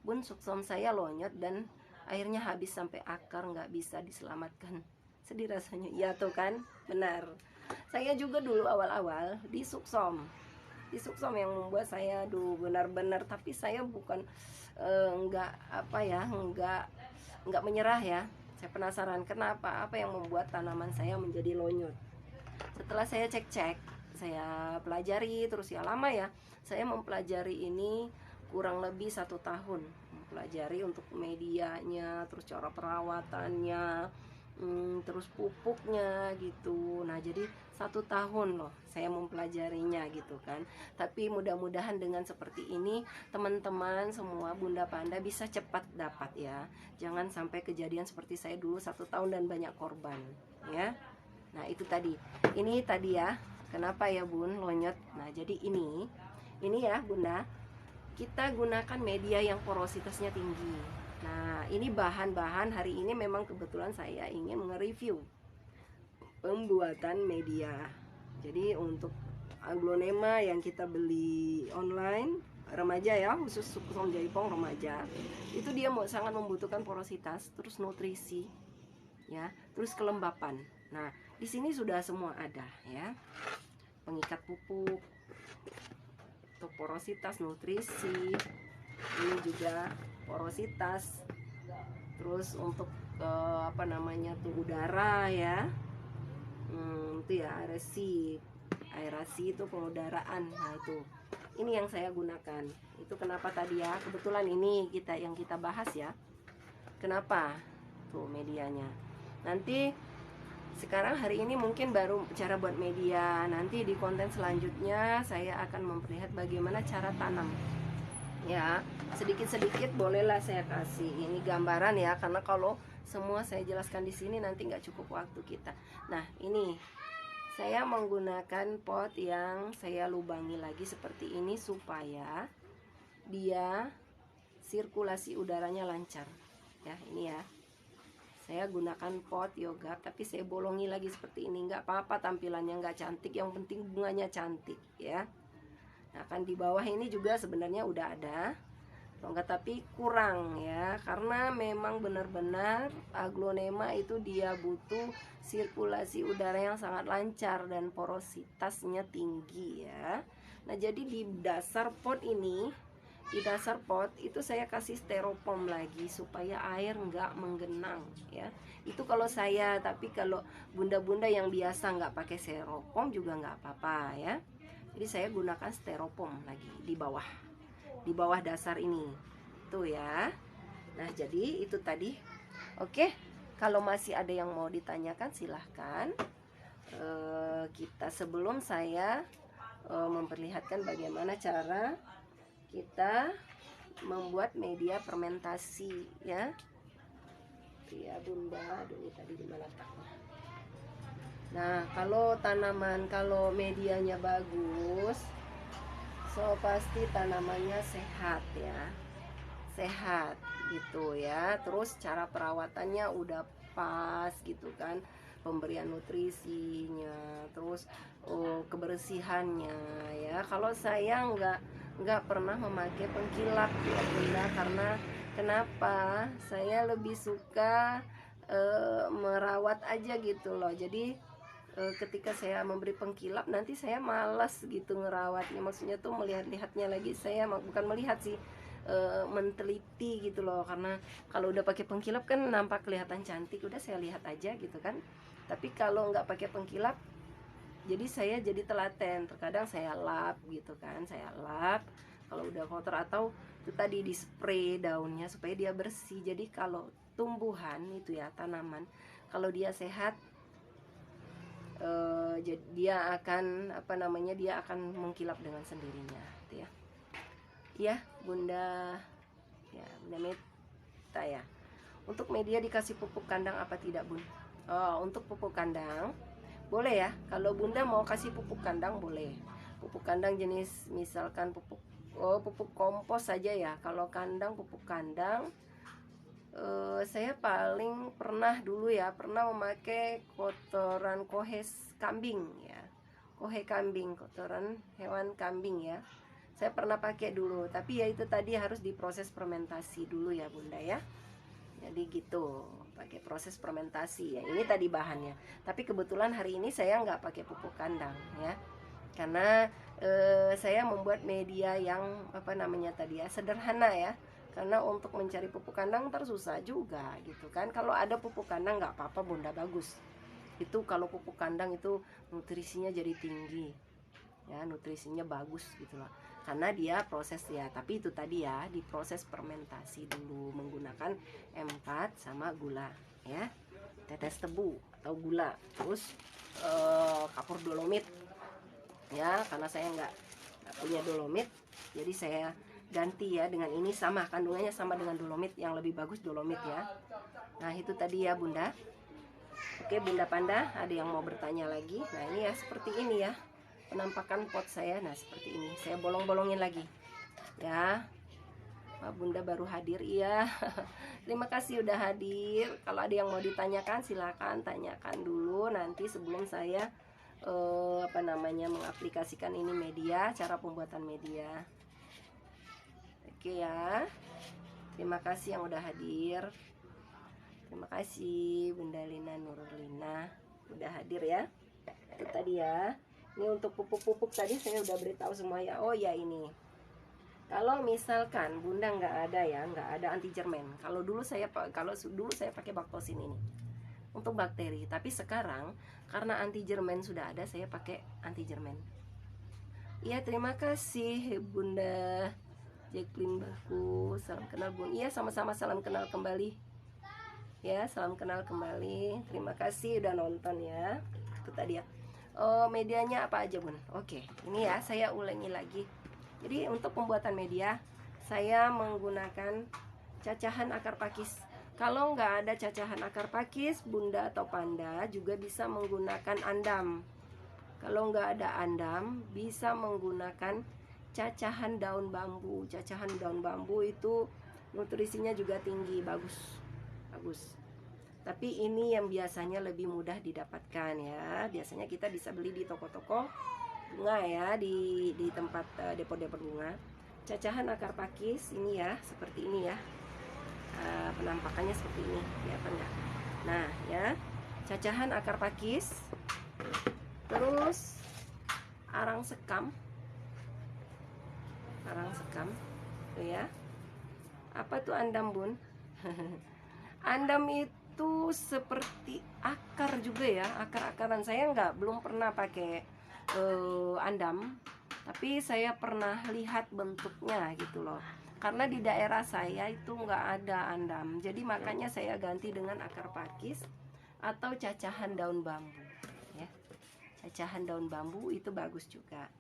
Bun, suksom saya lonyot dan airnya habis sampai akar, nggak bisa diselamatkan. Sedih rasanya. Iya tuh kan, benar. Saya juga dulu awal-awal di suksom yang membuat saya benar-benar, tapi saya bukan nggak menyerah ya. Saya penasaran kenapa, apa yang membuat tanaman saya menjadi lonyot. Setelah saya cek-cek, saya pelajari terus ya, lama ya. Saya mempelajari ini kurang lebih 1 tahun, mempelajari untuk medianya, terus cara perawatannya, terus pupuknya gitu. Nah jadi 1 tahun loh saya mempelajarinya gitu kan. Tapi mudah-mudahan dengan seperti ini teman-teman semua bunda panda bisa cepat dapat ya. Jangan sampai kejadian seperti saya dulu 1 tahun dan banyak korban ya. Nah itu tadi, ini tadi ya, kenapa ya Bun lonyot. Nah jadi ini ya Bunda, kita gunakan media yang porositasnya tinggi. Nah ini bahan-bahan hari ini memang kebetulan saya ingin nge-review pembuatan media. Jadi untuk aglonema yang kita beli online remaja ya, khusus Suksom Jaipong remaja, itu dia sangat membutuhkan porositas, terus nutrisi ya, terus kelembapan. Nah di sini sudah semua ada ya, pengikat pupuk, untuk porositas, nutrisi, ini juga porositas, terus untuk udara ya, itu ya, aerasi itu pengudaraan. Nah itu ini yang saya gunakan. Itu kenapa tadi ya, kebetulan ini yang kita bahas ya, kenapa tuh medianya. Nanti sekarang hari ini mungkin baru cara buat media. Nanti di konten selanjutnya saya akan memperlihat bagaimana cara tanam ya. Sedikit-sedikit bolehlah saya kasih ini gambaran ya, karena kalau semua saya jelaskan di sini nanti nggak cukup waktu kita. Nah ini saya menggunakan pot yang saya lubangi lagi seperti ini supaya dia sirkulasi udaranya lancar ya. Ini ya, saya gunakan pot yoga tapi saya bolongi lagi seperti ini. Nggak apa-apa tampilannya nggak cantik, yang penting bunganya cantik ya. Nah kan di bawah ini juga sebenarnya udah ada, enggak, tapi kurang ya, karena memang benar-benar aglonema itu dia butuh sirkulasi udara yang sangat lancar dan porositasnya tinggi ya. Nah jadi di dasar pot ini di dasar pot itu saya kasih styrofoam lagi supaya air nggak menggenang ya. Itu kalau saya, tapi kalau bunda-bunda yang biasa nggak pakai styrofoam juga nggak apa-apa ya. Jadi saya gunakan styrofoam lagi di bawah dasar ini tuh ya. Nah jadi itu tadi. Oke, kalau masih ada yang mau ditanyakan silahkan. Kita sebelum saya memperlihatkan bagaimana cara kita membuat media fermentasi ya. Ya bunda, aduh ini tadi di mana letaknya. Nah kalau tanaman, kalau medianya bagus, so pasti tanamannya sehat ya, sehat gitu ya. Terus cara perawatannya udah pas gitu kan, pemberian nutrisinya, terus kebersihannya ya. Kalau saya nggak pernah memakai pengkilap ya bunda, karena kenapa? Saya lebih suka merawat aja gitu loh. Jadi ketika saya memberi pengkilap nanti saya malas gitu ngerawatnya. Maksudnya tuh melihatnya lagi, saya bukan melihat sih, meneliti gitu loh. Karena kalau udah pakai pengkilap kan nampak kelihatan cantik, udah saya lihat aja gitu kan. Tapi kalau nggak pakai pengkilap, jadi saya jadi telaten. Terkadang saya lap gitu kan, saya lap kalau udah kotor, atau itu tadi di spray daunnya supaya dia bersih. Jadi kalau tumbuhan itu ya, tanaman, kalau dia sehat, dia akan dia akan mengkilap dengan sendirinya gitu ya. Ya bunda, ya bunda Meta ya. Untuk media dikasih pupuk kandang apa tidak bun? Untuk pupuk kandang boleh ya. Kalau bunda mau kasih pupuk kandang boleh. Pupuk kandang jenis misalkan pupuk kompos saja ya. Kalau kandang, pupuk kandang, saya paling pernah memakai kotoran kohe kambing ya, kohe kambing, kotoran hewan kambing ya. Saya pernah pakai dulu, tapi ya itu tadi harus diproses fermentasi dulu ya bunda ya. Jadi gitu, pakai proses fermentasi ya. Ini tadi bahannya. Tapi kebetulan hari ini saya nggak pakai pupuk kandang ya, karena saya membuat media yang tadi ya, sederhana ya. Karena untuk mencari pupuk kandang susah juga gitu kan. Kalau ada pupuk kandang nggak apa-apa bunda, bagus. Itu kalau pupuk kandang itu nutrisinya jadi tinggi ya, nutrisinya bagus gitu loh. Karena dia proses ya, tapi itu tadi ya, diproses fermentasi dulu menggunakan M4 sama gula ya, tetes tebu atau gula, terus kapur dolomit ya. Karena saya nggak punya dolomit, jadi saya ganti ya dengan ini, sama kandungannya sama dengan dolomit, yang lebih bagus dolomit ya. Nah itu tadi ya bunda. Oke bunda Panda, ada yang mau bertanya lagi? Nah ini ya, seperti ini ya penampakan pot saya. Nah seperti ini, saya bolong-bolongin lagi ya. Bunda baru hadir ya. Terima kasih udah hadir. Kalau ada yang mau ditanyakan silakan tanyakan dulu nanti sebelum saya mengaplikasikan ini media, cara pembuatan media. Oke ya, terima kasih yang udah hadir. Terima kasih Bunda Lina Nurlina udah hadir ya. Itu tadi ya. Ini untuk pupuk-pupuk tadi saya udah beritahu semua ya. Oh ya, ini kalau misalkan bunda nggak ada anti jermen. Kalau dulu saya pakai baktosin ini untuk bakteri, tapi sekarang karena anti jermen sudah ada, saya pakai anti jermen. Iya terima kasih bunda Jacqueline Baku, salam kenal bun. Iya sama-sama, salam kenal kembali ya, salam kenal kembali. Terima kasih udah nonton ya. Itu tadi ya. Medianya apa aja bun? Oke, ini ya saya ulangi lagi. Jadi untuk pembuatan media saya menggunakan cacahan akar pakis. Kalau nggak ada cacahan akar pakis, bunda atau panda juga bisa menggunakan andam. Kalau nggak ada andam, bisa menggunakan cacahan daun bambu. Cacahan daun bambu itu nutrisinya juga tinggi, bagus. Tapi ini yang biasanya lebih mudah didapatkan ya. Biasanya kita bisa beli di toko-toko bunga ya, di tempat depo-depo bunga. Cacahan akar pakis ini ya, seperti ini ya. Penampakannya seperti ini, kelihatan nggak? Nah ya, cacahan akar pakis, terus arang sekam, Tuh ya. Apa tuh andam, Bun? Andam itu seperti akar juga ya, akar-akaran. Saya belum pernah pakai andam, tapi saya pernah lihat bentuknya gitu loh. Karena di daerah saya itu nggak ada andam, jadi makanya saya ganti dengan akar pakis atau cacahan daun bambu ya. Cacahan daun bambu itu bagus juga.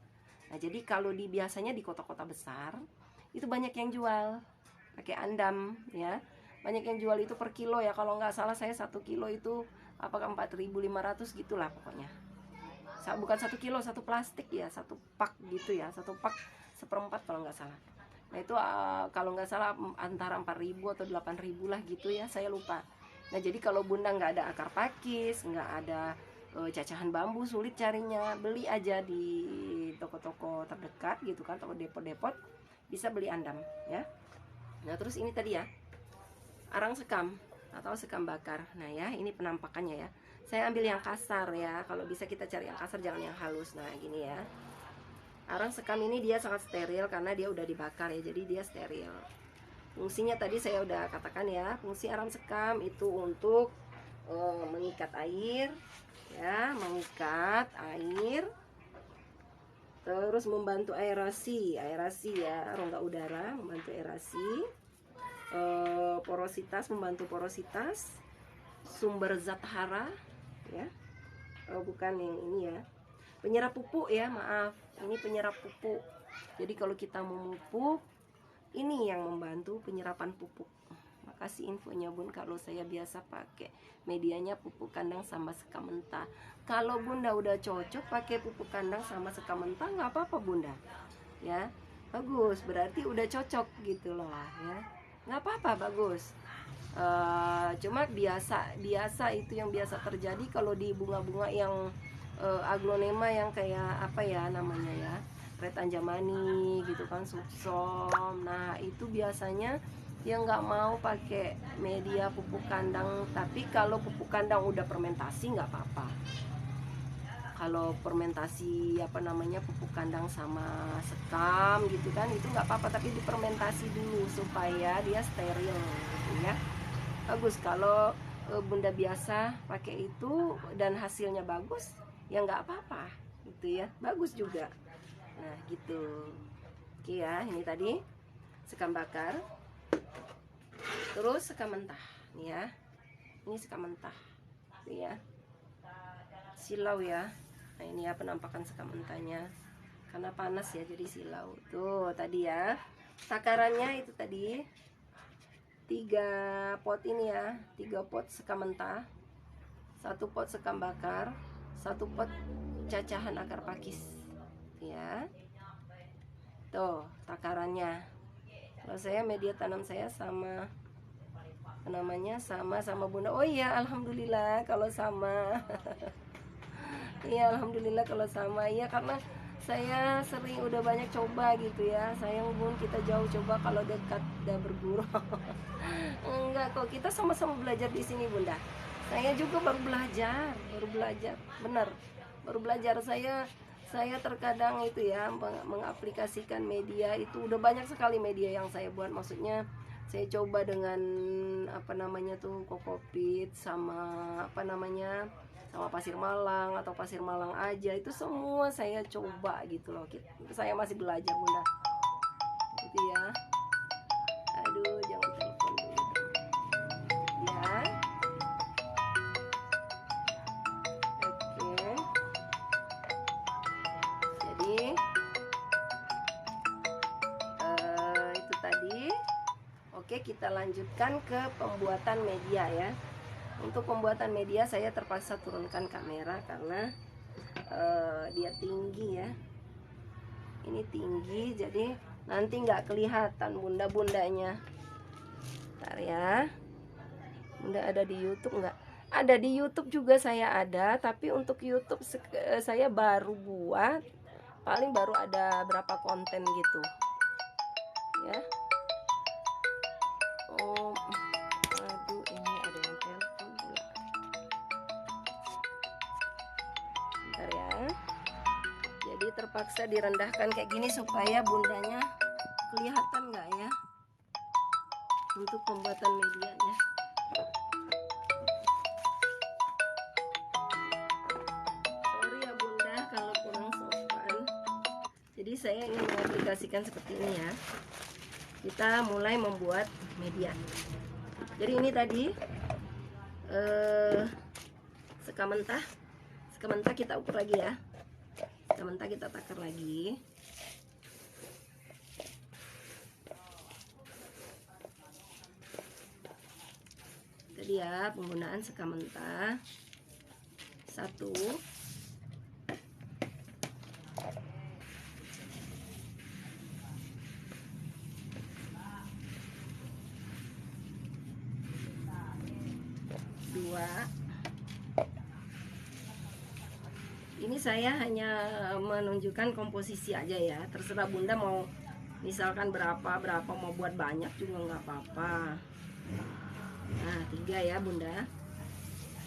Nah, jadi kalau biasanya di kota-kota besar itu banyak yang jual pakai andam ya. Banyak yang jual itu per kilo ya, kalau nggak salah saya 1 kilo itu apakah 4.500 gitulah pokoknya. Bukan 1 kilo, satu plastik ya, satu pak gitu ya, satu pak seperempat kalau nggak salah. Nah itu kalau nggak salah antara 4.000 atau 8.000 lah gitu ya, saya lupa. Nah jadi kalau Bunda nggak ada akar pakis, nggak ada cacahan bambu, sulit carinya, beli aja di toko-toko terdekat gitu kan, toko depot-depot, bisa beli andam ya. Nah terus ini tadi ya, arang sekam atau sekam bakar. Nah ya, ini penampakannya ya. Saya ambil yang kasar ya. Kalau bisa kita cari yang kasar, jangan yang halus. Nah gini ya. Arang sekam ini dia sangat steril karena dia udah dibakar ya. Jadi dia steril. Fungsinya tadi saya udah katakan ya. Fungsi arang sekam itu untuk mengikat air ya, mengikat air. Terus membantu aerasi ya, rongga udara, membantu aerasi. Porositas, membantu porositas, sumber zat hara ya. Bukan yang ini ya, penyerap pupuk ya, maaf, ini penyerap pupuk. Jadi kalau kita memupuk, ini yang membantu penyerapan pupuk. Makasih infonya, Bun. Kalau saya biasa pakai medianya pupuk kandang sama sekam mentah. Kalau Bunda udah cocok pakai pupuk kandang sama sekam mentah, nggak apa-apa Bunda ya, bagus, berarti udah cocok gitu loh ya, nggak apa-apa, bagus. Cuma biasa itu yang biasa terjadi kalau di bunga-bunga yang aglonema yang kayak apa ya namanya ya, red anjamani gitu kan, suksom. Nah itu biasanya yang nggak mau pakai media pupuk kandang. Tapi kalau pupuk kandang udah fermentasi nggak apa-apa. Kalau fermentasi apa namanya, pupuk kandang sama sekam gitu kan, itu nggak apa-apa, tapi difermentasi dulu supaya dia steril gitu ya. Bagus kalau Bunda biasa pakai itu dan hasilnya bagus, ya nggak apa-apa gitu ya, bagus juga. Nah gitu. Oke ya, ini tadi sekam bakar, terus sekam mentah nih ya. Ini sekam mentah gitu ya, silau ya. Nah ini ya penampakan sekam mentahnya, karena panas ya jadi silau. Tuh tadi ya, takarannya itu tadi 3 pot ini ya, 3 pot sekam mentah, 1 pot sekam bakar, 1 pot cacahan akar pakis ya. Tuh takarannya. Kalau saya media tanam saya sama namanya sama Bunda. Oh iya, alhamdulillah kalau sama. Iya alhamdulillah kalau sama ya, karena saya sering udah banyak coba gitu ya. Sayang Bun, kita jauh, coba kalau dekat udah bergurau. Enggak kok, kita sama-sama belajar di sini Bunda. Saya juga baru belajar, benar, baru belajar. Saya terkadang itu ya mengaplikasikan media itu udah banyak sekali media yang saya buat. Maksudnya saya coba dengan apa namanya tuh, kokopit sama apa namanya, sama pasir malang atau pasir malang aja, itu semua saya coba gitu loh. Saya masih belajar Bunda gitu ya. Aduh jangan telepon dulu ya. Oke, jadi itu tadi. Oke, kita lanjutkan ke pembuatan media ya. Untuk pembuatan media saya terpaksa turunkan kamera karena dia tinggi ya. Ini tinggi, jadi nanti nggak kelihatan bunda-bundanya. Bentar ya. Bunda ada di YouTube nggak? Ada di YouTube juga saya ada, tapi untuk YouTube saya baru buat, paling baru ada berapa konten gitu ya. Oh, aduh ini ada yang telepon pula. Bentar ya. Jadi terpaksa direndahkan kayak gini supaya bundanya kelihatan nggak ya? untuk pembuatan medianya. Sorry ya Bunda kalau kurang sopan. Jadi saya ingin mengaplikasikan seperti ini ya. Kita mulai membuat media. Jadi ini tadi seka mentah kita ukur lagi ya. Seka mentah kita takar lagi. Tadi ya penggunaan seka mentah 1, 2. Ini saya hanya menunjukkan komposisi aja ya, terserah Bunda mau misalkan berapa mau buat banyak juga nggak apa-apa. Nah 3 ya Bunda,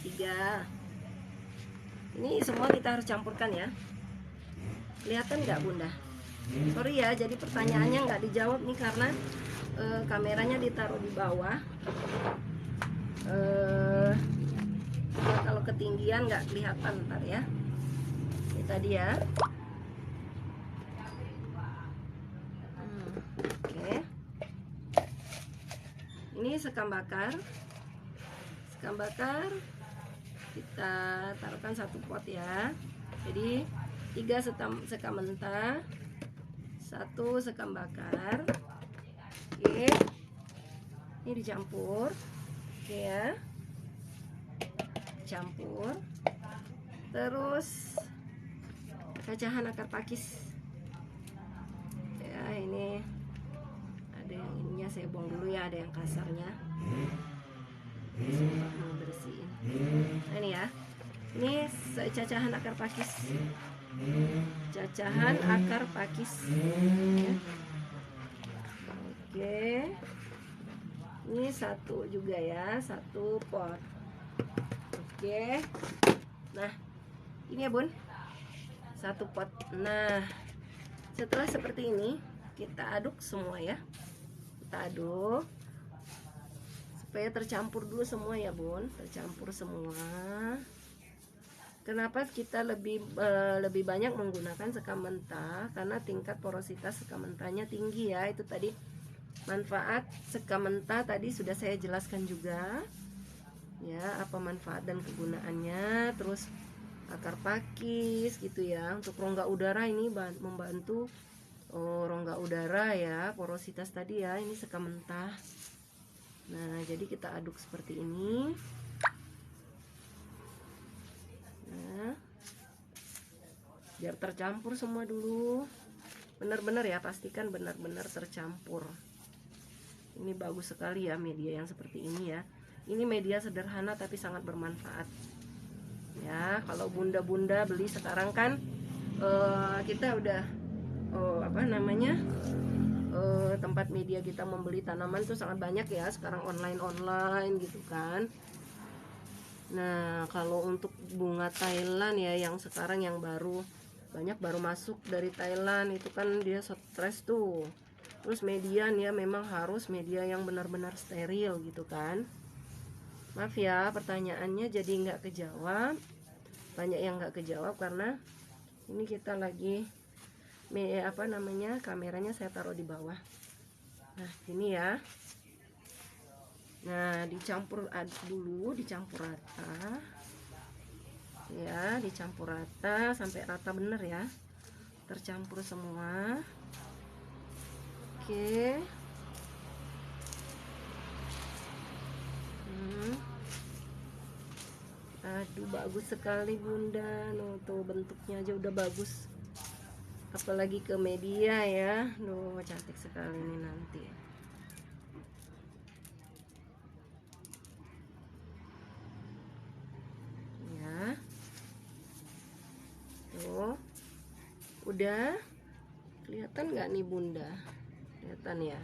3. Ini semua kita harus campurkan ya. Kelihatan nggak Bunda? Sorry ya, jadi pertanyaannya nggak dijawab nih karena kameranya ditaruh di bawah. Ya, kalau ketinggian nggak kelihatan ntar ya. Ini tadi ya. Oke. Ini sekam bakar. Sekam bakar kita taruhkan 1 pot ya. Jadi 3 sekam mentah, 1 sekam bakar. Oke. Ini dicampur. Oke ya. Campur. Terus cacahan akar pakis. Ya, ini ada yang ininya saya buang dulu ya, ada yang kasarnya. Mau bersihin. Nah, ini ya. Ini cacahan akar pakis. Cacahan akar pakis. Ya. Oke. Ini 1 juga ya, 1 pot. Oke. Nah, ini ya Bun, 1 pot. Nah, setelah seperti ini kita aduk semua ya. Kita aduk supaya tercampur dulu semua ya Bun, tercampur semua. Kenapa kita lebih banyak menggunakan sekam mentah? Karena tingkat porositas sekam mentahnya tinggi ya. Itu tadi manfaat sekam mentah tadi sudah saya jelaskan juga ya, apa manfaat dan kegunaannya. Terus akar pakis gitu ya, untuk rongga udara ini membantu rongga udara ya, porositas tadi ya. Ini sekam mentah. Nah jadi kita aduk seperti ini. Nah, biar tercampur semua dulu, benar-benar ya, pastikan benar-benar tercampur. Ini bagus sekali ya media yang seperti ini ya. Ini media sederhana tapi sangat bermanfaat ya. Kalau bunda-bunda beli sekarang kan kita udah tempat media kita membeli tanaman itu sangat banyak ya sekarang, online gitu kan. Nah kalau untuk bunga Thailand ya, yang sekarang yang baru masuk dari Thailand itu kan dia stres tuh. Terus median ya, memang harus media yang benar-benar steril gitu kan. Maaf ya pertanyaannya jadi nggak kejawab, banyak yang nggak kejawab karena ini kita lagi kameranya saya taruh di bawah. Nah ini ya. Nah dicampur dulu, dicampur rata ya, dicampur rata sampai rata bener ya, tercampur semua. Oke. Aduh bagus sekali Bunda. Nuh, tuh bentuknya aja udah bagus, apalagi ke media ya. Duh cantik sekali ini nanti ya. Tuh udah kelihatan nggak nih Bunda? Kelihatan ya.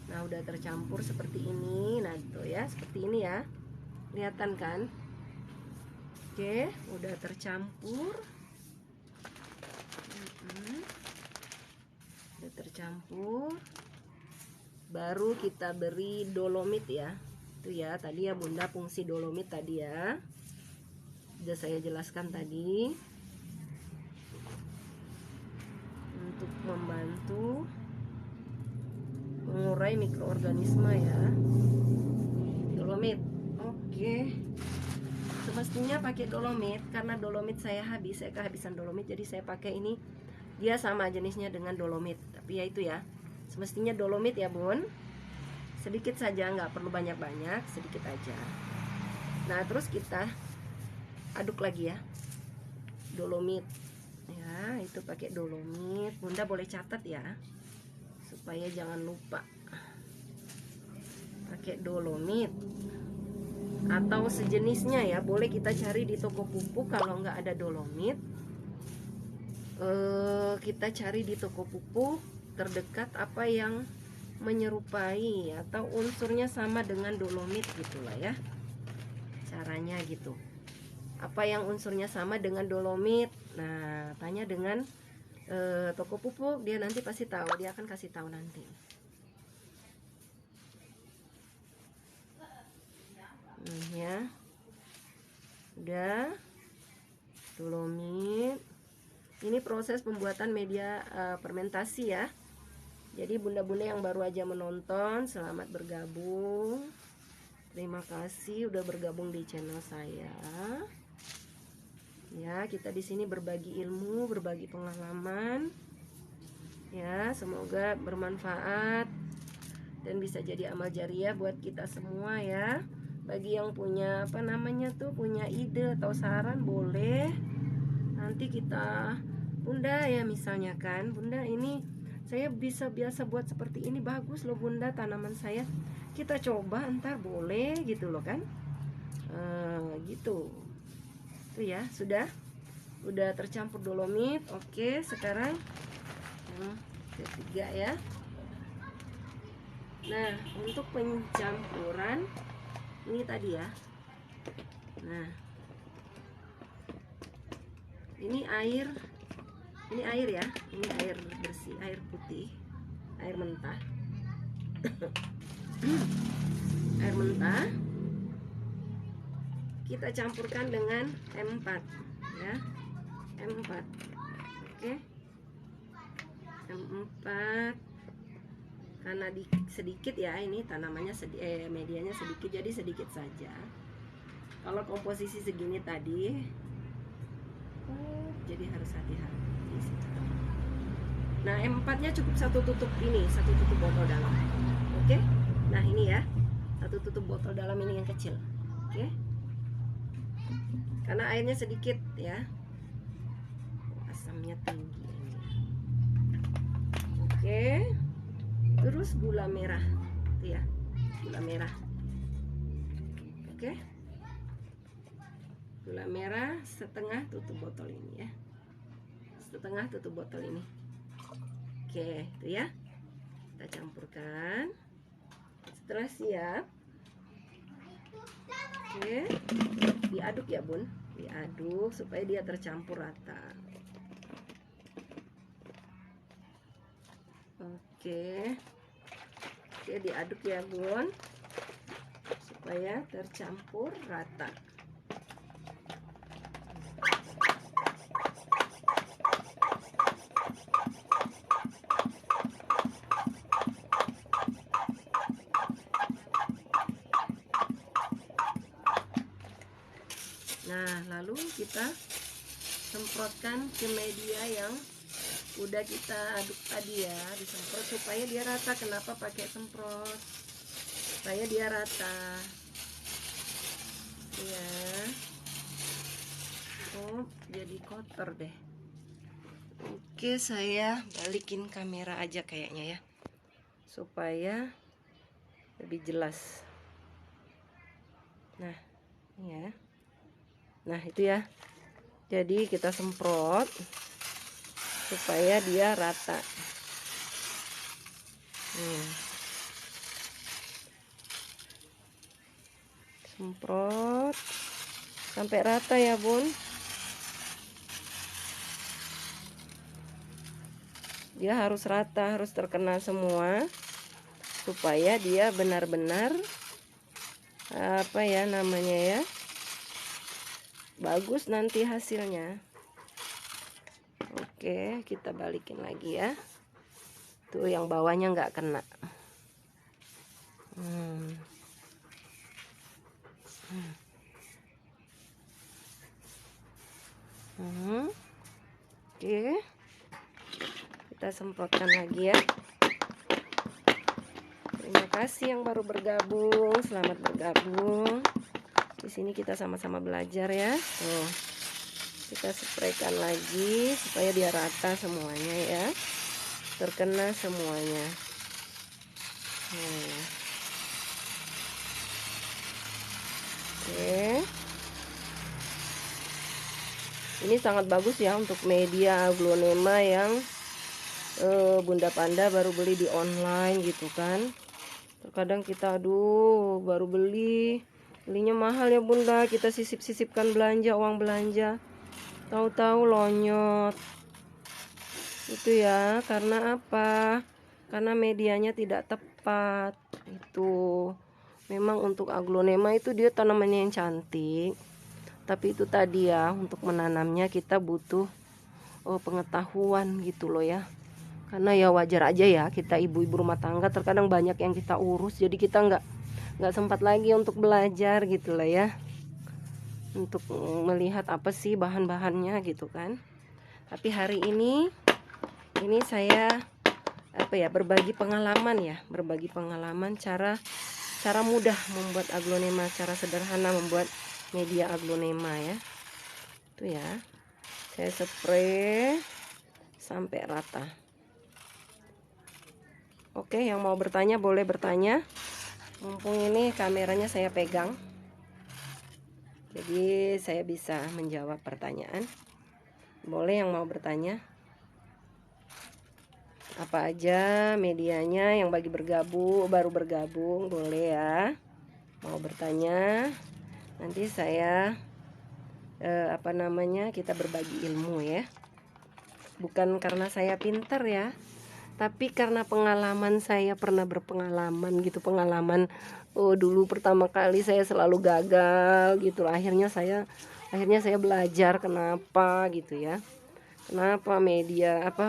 Nah udah tercampur seperti ini. Nah tuh ya, seperti ini ya, kelihatan kan? Oke, udah tercampur. Udah tercampur. baru kita beri dolomit ya. Itu ya, tadi ya Bunda fungsi dolomit tadi ya, sudah saya jelaskan tadi, untuk membantu mengurai mikroorganisme ya. Dolomit. Oke. Semestinya pakai dolomit, karena dolomit saya habis, saya kehabisan dolomit, jadi saya pakai ini. Dia sama jenisnya dengan dolomit, tapi ya itu ya, semestinya dolomit ya Bun. Sedikit saja, nggak perlu banyak-banyak, sedikit aja. Nah terus kita aduk lagi ya, dolomit ya, itu pakai dolomit. Bunda boleh catat ya, supaya jangan lupa. Pakai dolomit atau sejenisnya ya, boleh kita cari di toko pupuk. Kalau nggak ada dolomit, kita cari di toko pupuk terdekat apa yang menyerupai atau unsurnya sama dengan dolomit gitulah ya, caranya gitu. Apa yang unsurnya sama dengan dolomit, nah tanya dengan toko pupuk, dia nanti pasti tahu, dia akan kasih tahu nanti. Ya udah, dolomit. Ini proses pembuatan media fermentasi ya. Jadi bunda-bunda yang baru aja menonton, selamat bergabung. Terima kasih udah bergabung di channel saya. Ya, kita di sini berbagi ilmu, berbagi pengalaman. Ya, semoga bermanfaat dan bisa jadi amal jariah buat kita semua ya. Bagi yang punya punya ide atau saran, boleh nanti kita, Bunda ya misalnya kan, Bunda ini saya biasa buat seperti ini, bagus loh Bunda tanaman saya, kita coba ntar, boleh gitu loh kan. Gitu itu ya. Udah tercampur dolomit. Oke, sekarang yang ketiga ya. Nah untuk pencampuran ini tadi ya, nah ini air ya, ini air bersih, air putih, air mentah. Air mentah kita campurkan dengan M4 ya, M4. Oke, M4 karena sedikit ya, ini tanamannya medianya sedikit, jadi sedikit saja. Kalau komposisi segini tadi, jadi harus hati-hati. Nah M4 nya cukup satu tutup botol dalam. Oke, nah ini ya, satu tutup botol dalam ini yang kecil. Oke, karena airnya sedikit ya, asamnya tinggi. Oke, terus gula merah itu ya, gula merah. Oke, gula merah setengah tutup botol ini ya, setengah tutup botol ini. Oke, itu ya, kita campurkan. Setelah siap, oke, diaduk ya Bun, diaduk supaya dia tercampur rata. Oke, diaduk ya Bun, supaya tercampur rata. Nah lalu kita semprotkan ke media yang udah kita aduk tadi ya, disemprot supaya dia rata. Kenapa pakai semprot? Supaya dia rata ya. Oh jadi kotor deh. Oke, saya balikin kamera aja kayaknya ya, supaya lebih jelas. Nah ini ya, nah itu ya, jadi kita semprot supaya dia rata. Semprot sampai rata ya Bun. Dia harus rata, harus terkena semua supaya dia benar-benar apa ya namanya ya, bagus nanti hasilnya. Oke, kita balikin lagi ya. Tuh yang bawahnya nggak kena. Oke, kita semprotkan lagi ya. Terima kasih yang baru bergabung, selamat bergabung. Di sini kita sama-sama belajar ya. Tuh, kita spraykan lagi supaya dia rata semuanya ya, terkena semuanya. Oke, ini sangat bagus ya untuk media aglonema yang Bunda Panda baru beli di online gitu kan. Terkadang kita aduh baru belinya mahal ya Bunda, kita sisip-sisipkan belanja, uang belanja, tahu-tahu lonyot itu ya. Karena apa? Karena medianya tidak tepat. Itu memang untuk aglonema itu dia tanamannya yang cantik, tapi itu tadi ya, untuk menanamnya kita butuh pengetahuan gitu loh ya. Karena ya wajar aja ya, kita ibu-ibu rumah tangga terkadang banyak yang kita urus, jadi kita nggak sempat lagi untuk belajar gitu lah ya, untuk melihat apa sih bahan-bahannya gitu kan. Tapi hari ini saya apa ya, berbagi pengalaman cara mudah membuat aglonema, cara sederhana membuat media aglonema ya. Tuh ya, saya spray sampai rata. Oke, yang mau bertanya boleh bertanya. Mumpung ini kameranya saya pegang, jadi saya bisa menjawab pertanyaan. Boleh yang mau bertanya. Apa aja medianya, yang baru bergabung boleh ya. Mau bertanya. Nanti saya apa namanya, kita berbagi ilmu ya. Bukan karena saya pinter ya, tapi karena pengalaman saya pernah berpengalaman gitu, pengalaman dulu pertama kali saya selalu gagal gitu. Akhirnya saya belajar kenapa gitu ya. Kenapa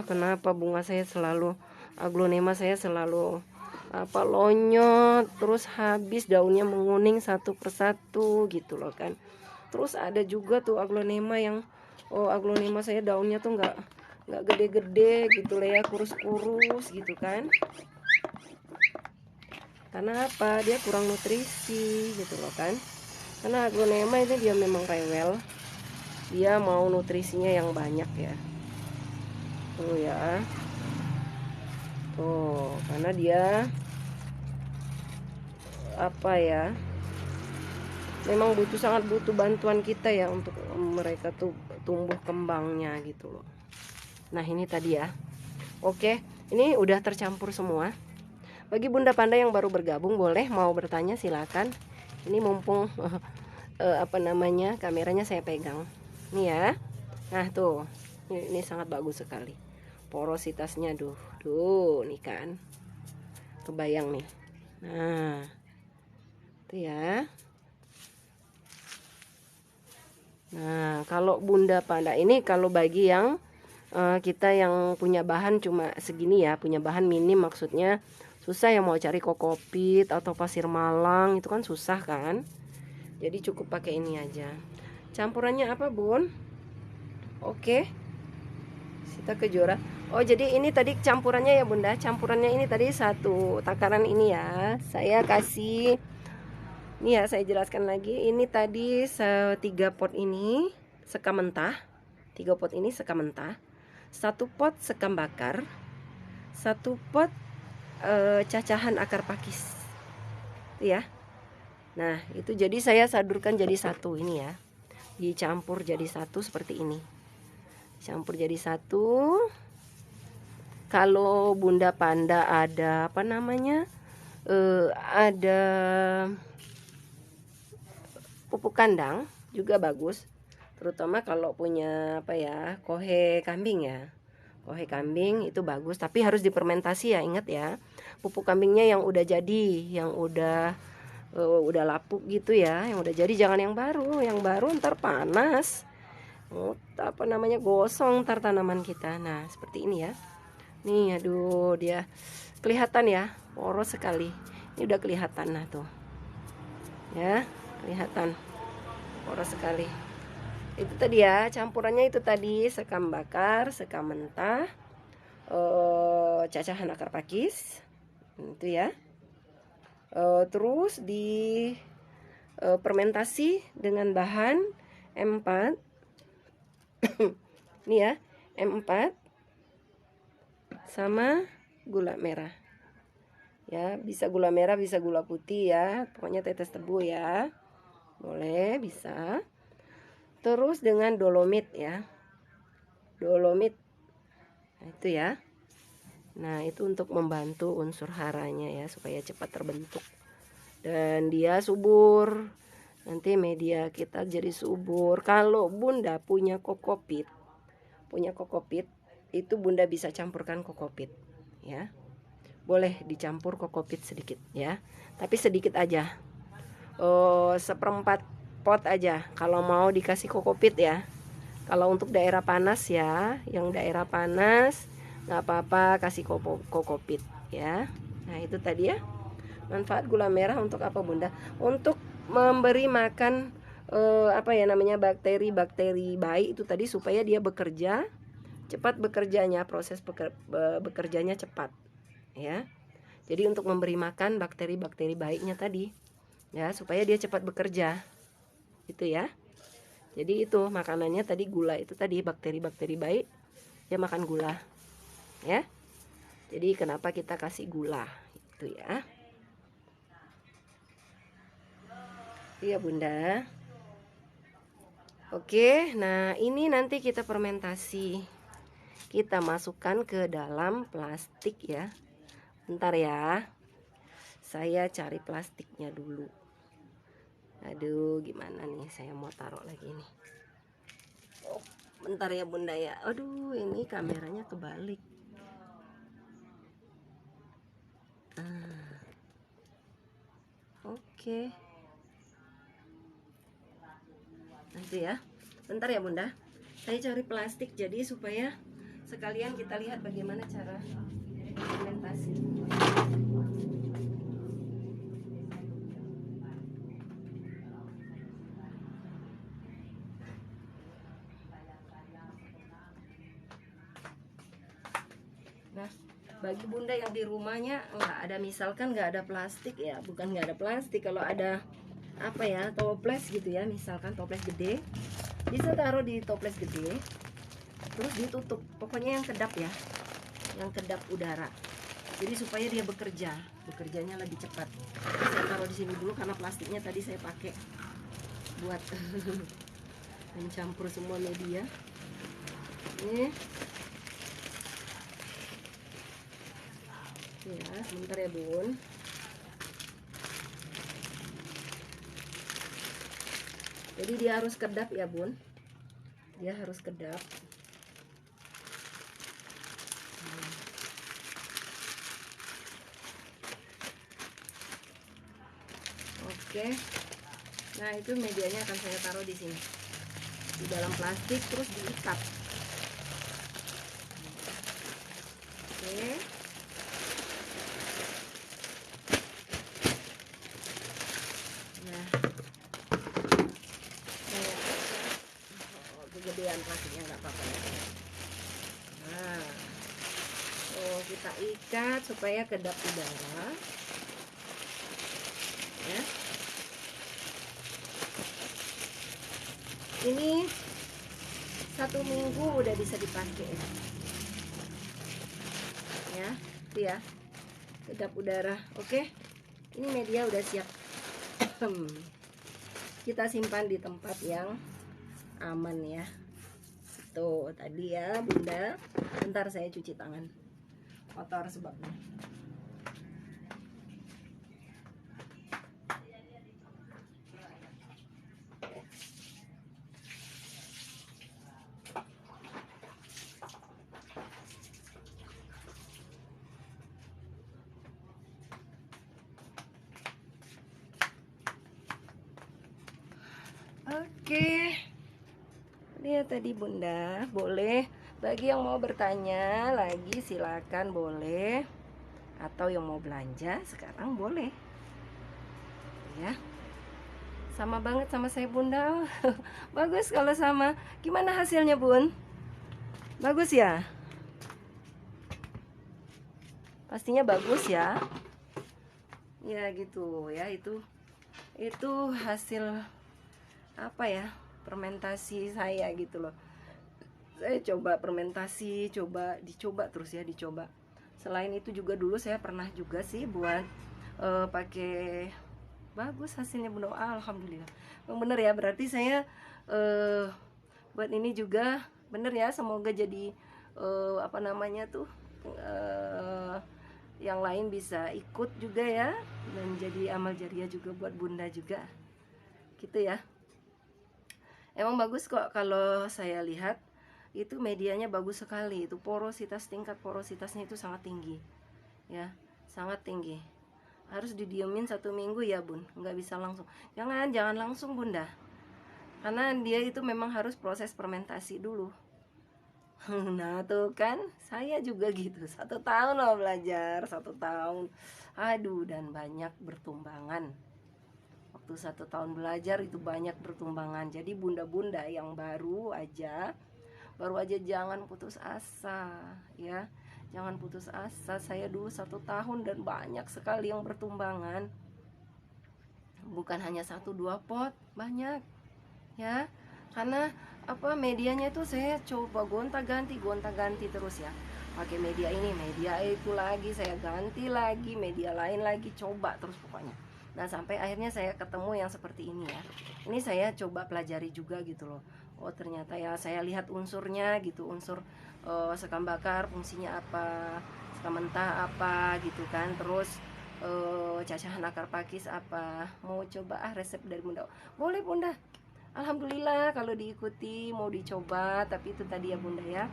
kenapa bunga saya selalu, aglonema saya selalu lonyot, terus habis daunnya menguning satu persatu gitu loh kan. Terus ada juga tuh aglonema yang aglonema saya daunnya tuh nggak gede-gede gitu lah ya, kurus-kurus gitu kan. Karena apa? Dia kurang nutrisi gitu loh kan. Karena aglonema itu dia memang rewel, dia mau nutrisinya yang banyak ya. Tuh ya, tuh karena dia apa ya, memang sangat butuh bantuan kita ya untuk mereka tuh tumbuh kembangnya gitu loh. Nah ini tadi ya. Oke, ini udah tercampur semua. Bagi Bunda Panda yang baru bergabung boleh mau bertanya silakan. Ini mumpung apa namanya, kameranya saya pegang nih ya. Nah tuh, ini sangat bagus sekali porositasnya, tuh nih kan, kebayang nih. Nah itu ya. Nah kalau Bunda Panda ini, kalau bagi yang kita yang punya bahan cuma segini ya, punya bahan minim, maksudnya susah ya mau cari kokopit atau pasir malang, itu kan susah kan. Jadi cukup pakai ini aja. Campurannya apa Bun? Oke, kita ke Jora. Oh jadi ini tadi campurannya ya Bunda. Campurannya ini tadi satu takaran ini ya. Saya kasih, ini ya saya jelaskan lagi. Ini tadi 3 pot ini sekam mentah, 3 pot ini sekam mentah, 1 pot sekam bakar, 1 pot cacahan akar pakis ya. Nah itu jadi saya sadurkan jadi satu ini ya, dicampur jadi satu seperti ini, campur jadi satu. Kalau Bunda Panda ada apa namanya, ada pupuk kandang juga bagus, terutama kalau punya apa ya, kohe kambing ya. Kohe kambing itu bagus, tapi harus difermentasi ya, ingat ya. Pupuk kambingnya yang udah jadi, yang udah lapuk gitu ya, yang udah jadi, jangan yang baru. Yang baru ntar panas. Apa namanya, gosong ntar tanaman kita. Nah, seperti ini ya. Nih, aduh, dia kelihatan ya, poros sekali. Ini udah kelihatan, nah tuh. Ya, kelihatan poros sekali. Itu tadi ya, campurannya itu tadi sekam bakar, sekam mentah, cacahan akar pakis, itu ya. Terus di fermentasi dengan bahan M4. Ini ya, M4 sama gula merah. Ya, bisa gula merah, bisa gula putih ya. Pokoknya tetes tebu ya. Boleh, bisa. Terus dengan dolomit ya. Dolomit. Nah, itu ya. Nah, itu untuk membantu unsur haranya ya, supaya cepat terbentuk. Dan dia subur. Nanti media kita jadi subur. Kalau Bunda punya kokopit, itu Bunda bisa campurkan kokopit ya. Boleh dicampur kokopit sedikit ya, tapi sedikit aja. Seperempat pot aja kalau mau dikasih kokopit ya. Kalau untuk daerah panas ya, yang daerah panas nggak apa-apa kasih kokopit ya. Nah, itu tadi ya. Manfaat gula merah untuk apa Bunda? Untuk memberi makan apa ya namanya, bakteri-bakteri baik itu tadi, supaya dia bekerja cepat, bekerjanya proses bekerjanya cepat ya. Jadi untuk memberi makan bakteri-bakteri baiknya tadi ya, supaya dia cepat bekerja itu ya. Jadi itu makanannya tadi, gula itu tadi, bakteri-bakteri baik dia makan gula ya. Jadi kenapa kita kasih gula itu ya. Iya Bunda. Oke, nah ini nanti kita fermentasi. Kita masukkan ke dalam plastik ya. Bentar ya. Saya cari plastiknya dulu. Aduh, gimana nih, saya mau taruh lagi nih. Oh, bentar ya Bunda ya. Aduh, ini kameranya kebalik. Oke. Nanti ya. Bentar ya Bunda. Saya cari plastik jadi supaya sekalian kita lihat bagaimana cara fermentasi. Nah, bagi Bunda yang di rumahnya nggak ada, misalkan nggak ada plastik ya, bukan nggak ada plastik, kalau ada apa ya, toples gitu ya, misalkan toples gede, bisa taruh di toples gede, terus ditutup, pokoknya yang kedap ya, yang kedap udara, jadi supaya dia bekerjanya lebih cepat. Saya taruh di sini dulu karena plastiknya tadi saya pakai buat mencampur semua media. Ini ya, sebentar ya Bun. Jadi dia harus kedap ya Bun, dia harus kedap. Oke, nah itu medianya akan saya taruh di sini, di dalam plastik, terus diikat. Oke. Nah, kegedean plastiknya nggak apa-apa ya. Nah, kita ikat supaya kedap udara ya. Ini 1 minggu udah bisa dipakai ya, itu ya, kedap udara. Oke, ini media udah siap. Kita simpan di tempat yang aman ya. Tuh tadi ya Bunda, bentar saya cuci tangan, kotor sebabnya. Oke, lihat tadi Bunda. Boleh, bagi yang mau bertanya lagi silakan boleh, atau yang mau belanja sekarang boleh ya. Sama banget sama saya Bunda. Bagus kalau sama. Gimana hasilnya Bun? Bagus ya? Pastinya bagus ya. Ya gitu ya, itu hasil apa ya, fermentasi saya gitu loh. Saya coba fermentasi, dicoba terus ya, dicoba. Selain itu juga dulu saya pernah juga sih buat pakai, bagus hasilnya Bunda. Alhamdulillah. Bener ya, berarti saya buat ini juga bener ya. Semoga jadi apa namanya tuh, yang lain bisa ikut juga ya, dan jadi amal jariah juga buat Bunda juga gitu ya. Emang bagus kok, kalau saya lihat itu medianya bagus sekali. Itu tingkat porositasnya itu sangat tinggi ya, sangat tinggi. Harus didiemin 1 minggu ya Bun, nggak bisa langsung. Jangan langsung Bunda, karena dia itu memang harus proses fermentasi dulu. Nah tuh kan, saya juga gitu, 1 tahun loh belajar, 1 tahun. Aduh, dan banyak bertumbangan. Waktu 1 tahun belajar itu banyak bertumbangan. Jadi bunda-bunda yang baru aja jangan putus asa ya. Jangan putus asa. Saya dulu 1 tahun dan banyak sekali yang bertumbangan. Bukan hanya 1-2 pot, banyak ya. Karena apa, medianya itu saya coba gonta-ganti terus ya. Pakai media ini, media itu lagi, saya ganti lagi, media lain lagi, coba terus pokoknya. Nah sampai akhirnya saya ketemu yang seperti ini ya. Ini saya coba pelajari juga gitu loh. Oh ternyata ya, saya lihat unsurnya gitu, unsur sekam bakar fungsinya apa, sekam mentah apa gitu kan. Terus cacahan akar pakis apa. Mau coba resep dari Bunda? Boleh Bunda. Alhamdulillah kalau diikuti, mau dicoba. Tapi itu tadi ya Bunda ya,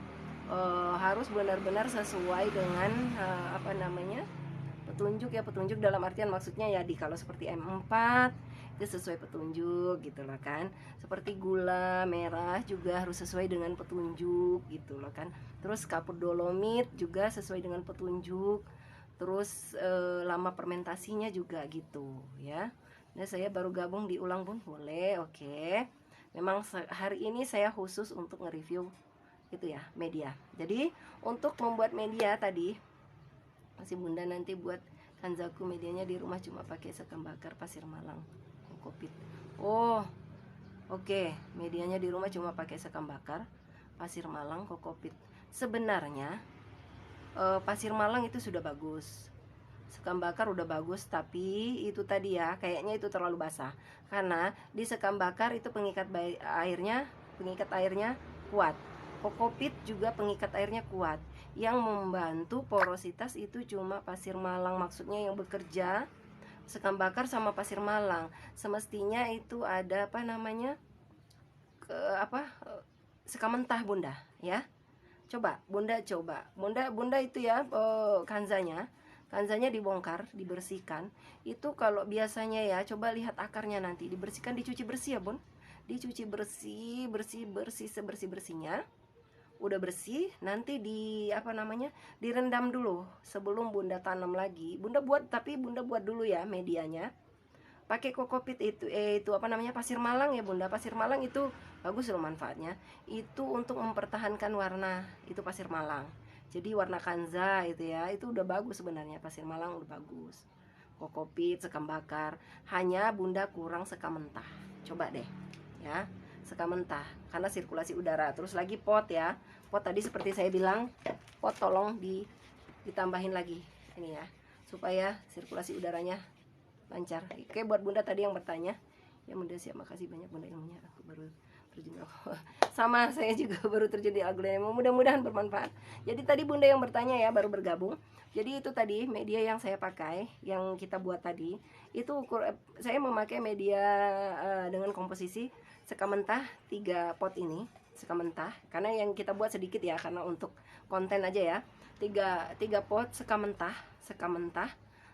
harus benar-benar sesuai dengan apa namanya, petunjuk ya. Petunjuk dalam artian maksudnya ya, kalau seperti M4 itu sesuai petunjuk gitu loh kan. Seperti gula merah juga harus sesuai dengan petunjuk gitu loh kan. Terus kapur dolomit juga sesuai dengan petunjuk. Terus lama fermentasinya juga gitu ya. Nah saya baru gabung, diulang Bun boleh? Oke. Memang hari ini saya khusus untuk nge-review itu ya, media. Jadi untuk membuat media tadi, masih Bunda nanti buat kanzaku medianya di rumah cuma pakai sekam bakar pasir malang kokopit. Oh oke, medianya di rumah cuma pakai sekam bakar pasir malang kokopit. Sebenarnya pasir malang itu sudah bagus, sekam bakar udah bagus, tapi itu tadi ya, kayaknya itu terlalu basah. Karena di sekam bakar itu pengikat airnya kuat. Kokopit juga pengikat airnya kuat. Yang membantu porositas itu cuma pasir malang, maksudnya yang bekerja sekam bakar sama pasir malang. Semestinya itu ada apa namanya, sekam mentah Bunda ya. Coba Bunda itu ya, kanzanya dibongkar, dibersihkan. Itu kalau biasanya ya, coba lihat akarnya nanti, dibersihkan, dicuci bersih ya Bun. Dicuci bersih sebersih-bersihnya. Udah bersih, nanti direndam dulu sebelum Bunda tanam lagi. Bunda buat dulu ya medianya. Pakai kokopit itu pasir malang ya Bunda. Pasir malang itu bagus loh manfaatnya. Itu untuk mempertahankan warna, itu pasir malang. Jadi warna kanza itu ya, itu udah bagus sebenarnya, pasir malang udah bagus. Kokopit, sekam bakar, hanya Bunda kurang sekam mentah. Coba deh ya, sekam mentah karena sirkulasi udara. Terus lagi pot ya. Pot tadi seperti saya bilang, pot tolong ditambahin lagi ini ya, supaya sirkulasi udaranya lancar. Oke, buat Bunda tadi yang bertanya ya Bunda, siap, makasih banyak Bunda ilmunya. Aku baru terjun sama saya juga baru terjun di aglonema, mudah-mudahan bermanfaat. Jadi tadi Bunda yang bertanya ya, baru bergabung. Jadi itu tadi media yang saya pakai, yang kita buat tadi itu saya memakai media dengan komposisi sekam mentah 3 pot ini, sekam mentah, karena yang kita buat sedikit ya, karena untuk konten aja ya. 3 pot sekam mentah,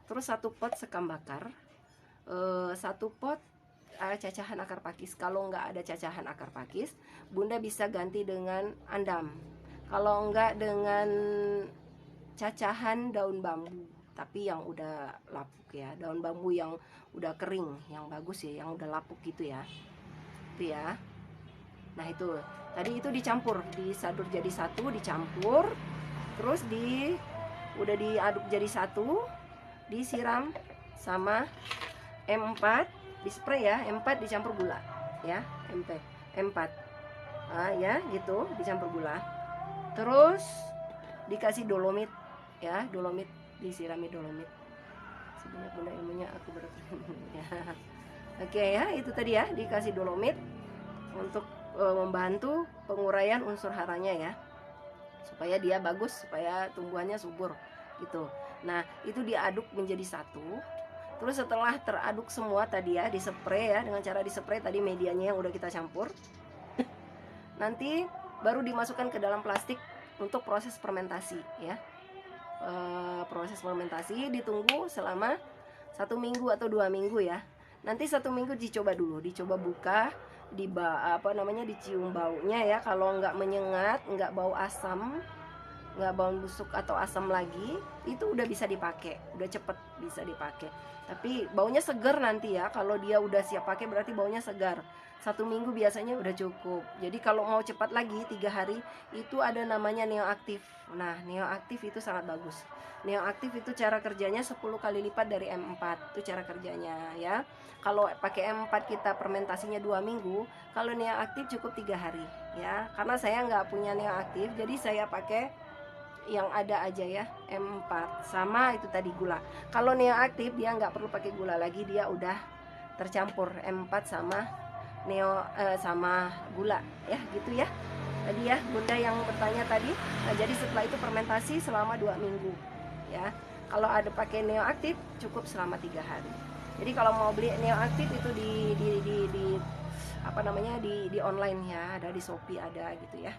terus 1 pot sekam bakar, 1 pot cacahan akar pakis. Kalau nggak ada cacahan akar pakis, Bunda bisa ganti dengan andam. Kalau nggak dengan cacahan daun bambu, tapi yang udah lapuk ya, daun bambu yang udah kering, yang bagus ya, yang udah lapuk gitu ya. Itu ya. Nah itu tadi itu dicampur, disadur jadi satu, dicampur, terus udah diaduk jadi satu, disiram sama M4, di spray ya, M4 dicampur gula ya, M4 ya gitu, dicampur gula, terus dikasih dolomit ya, dolomit, disirami dolomit. Sebenarnya Bunda ilmunya aku baru ya. Oke ya, itu tadi ya, dikasih dolomit untuk membantu penguraian unsur haranya ya, supaya dia bagus, supaya tumbuhannya subur gitu. Nah itu diaduk menjadi satu. Terus setelah teraduk semua tadi ya, dispray ya, dengan cara dispray tadi medianya yang udah kita campur, nanti baru dimasukkan ke dalam plastik untuk proses fermentasi ya. Proses fermentasi ditunggu selama 1 minggu atau 2 minggu ya. Nanti 1 minggu dicoba dulu, dicoba buka, dicium baunya ya. Kalau nggak menyengat, nggak bau asam, nggak bau busuk atau asam lagi, itu udah bisa dipakai, udah cepet bisa dipakai. Tapi baunya segar nanti ya, kalau dia udah siap pakai berarti baunya segar. 1 minggu biasanya udah cukup. Jadi kalau mau cepat lagi 3 hari, itu ada namanya neoaktif. Nah neoaktif itu sangat bagus. Neoaktif itu cara kerjanya 10 kali lipat dari M4, itu cara kerjanya ya. Kalau pakai M4 kita fermentasinya 2 minggu, kalau neoaktif cukup 3 hari ya. Karena saya nggak punya neoaktif, jadi saya pakai yang ada aja ya, M4 sama itu tadi gula. Kalau neoaktif dia nggak perlu pakai gula lagi, dia udah tercampur M4 sama sama gula ya, gitu ya. Tadi ya Bunda yang bertanya tadi. Nah, jadi setelah itu fermentasi selama 2 minggu ya. Kalau ada pakai neoaktif cukup selama 3 hari. Jadi kalau mau beli neoaktif itu di online ya, ada di Shopee ada gitu ya.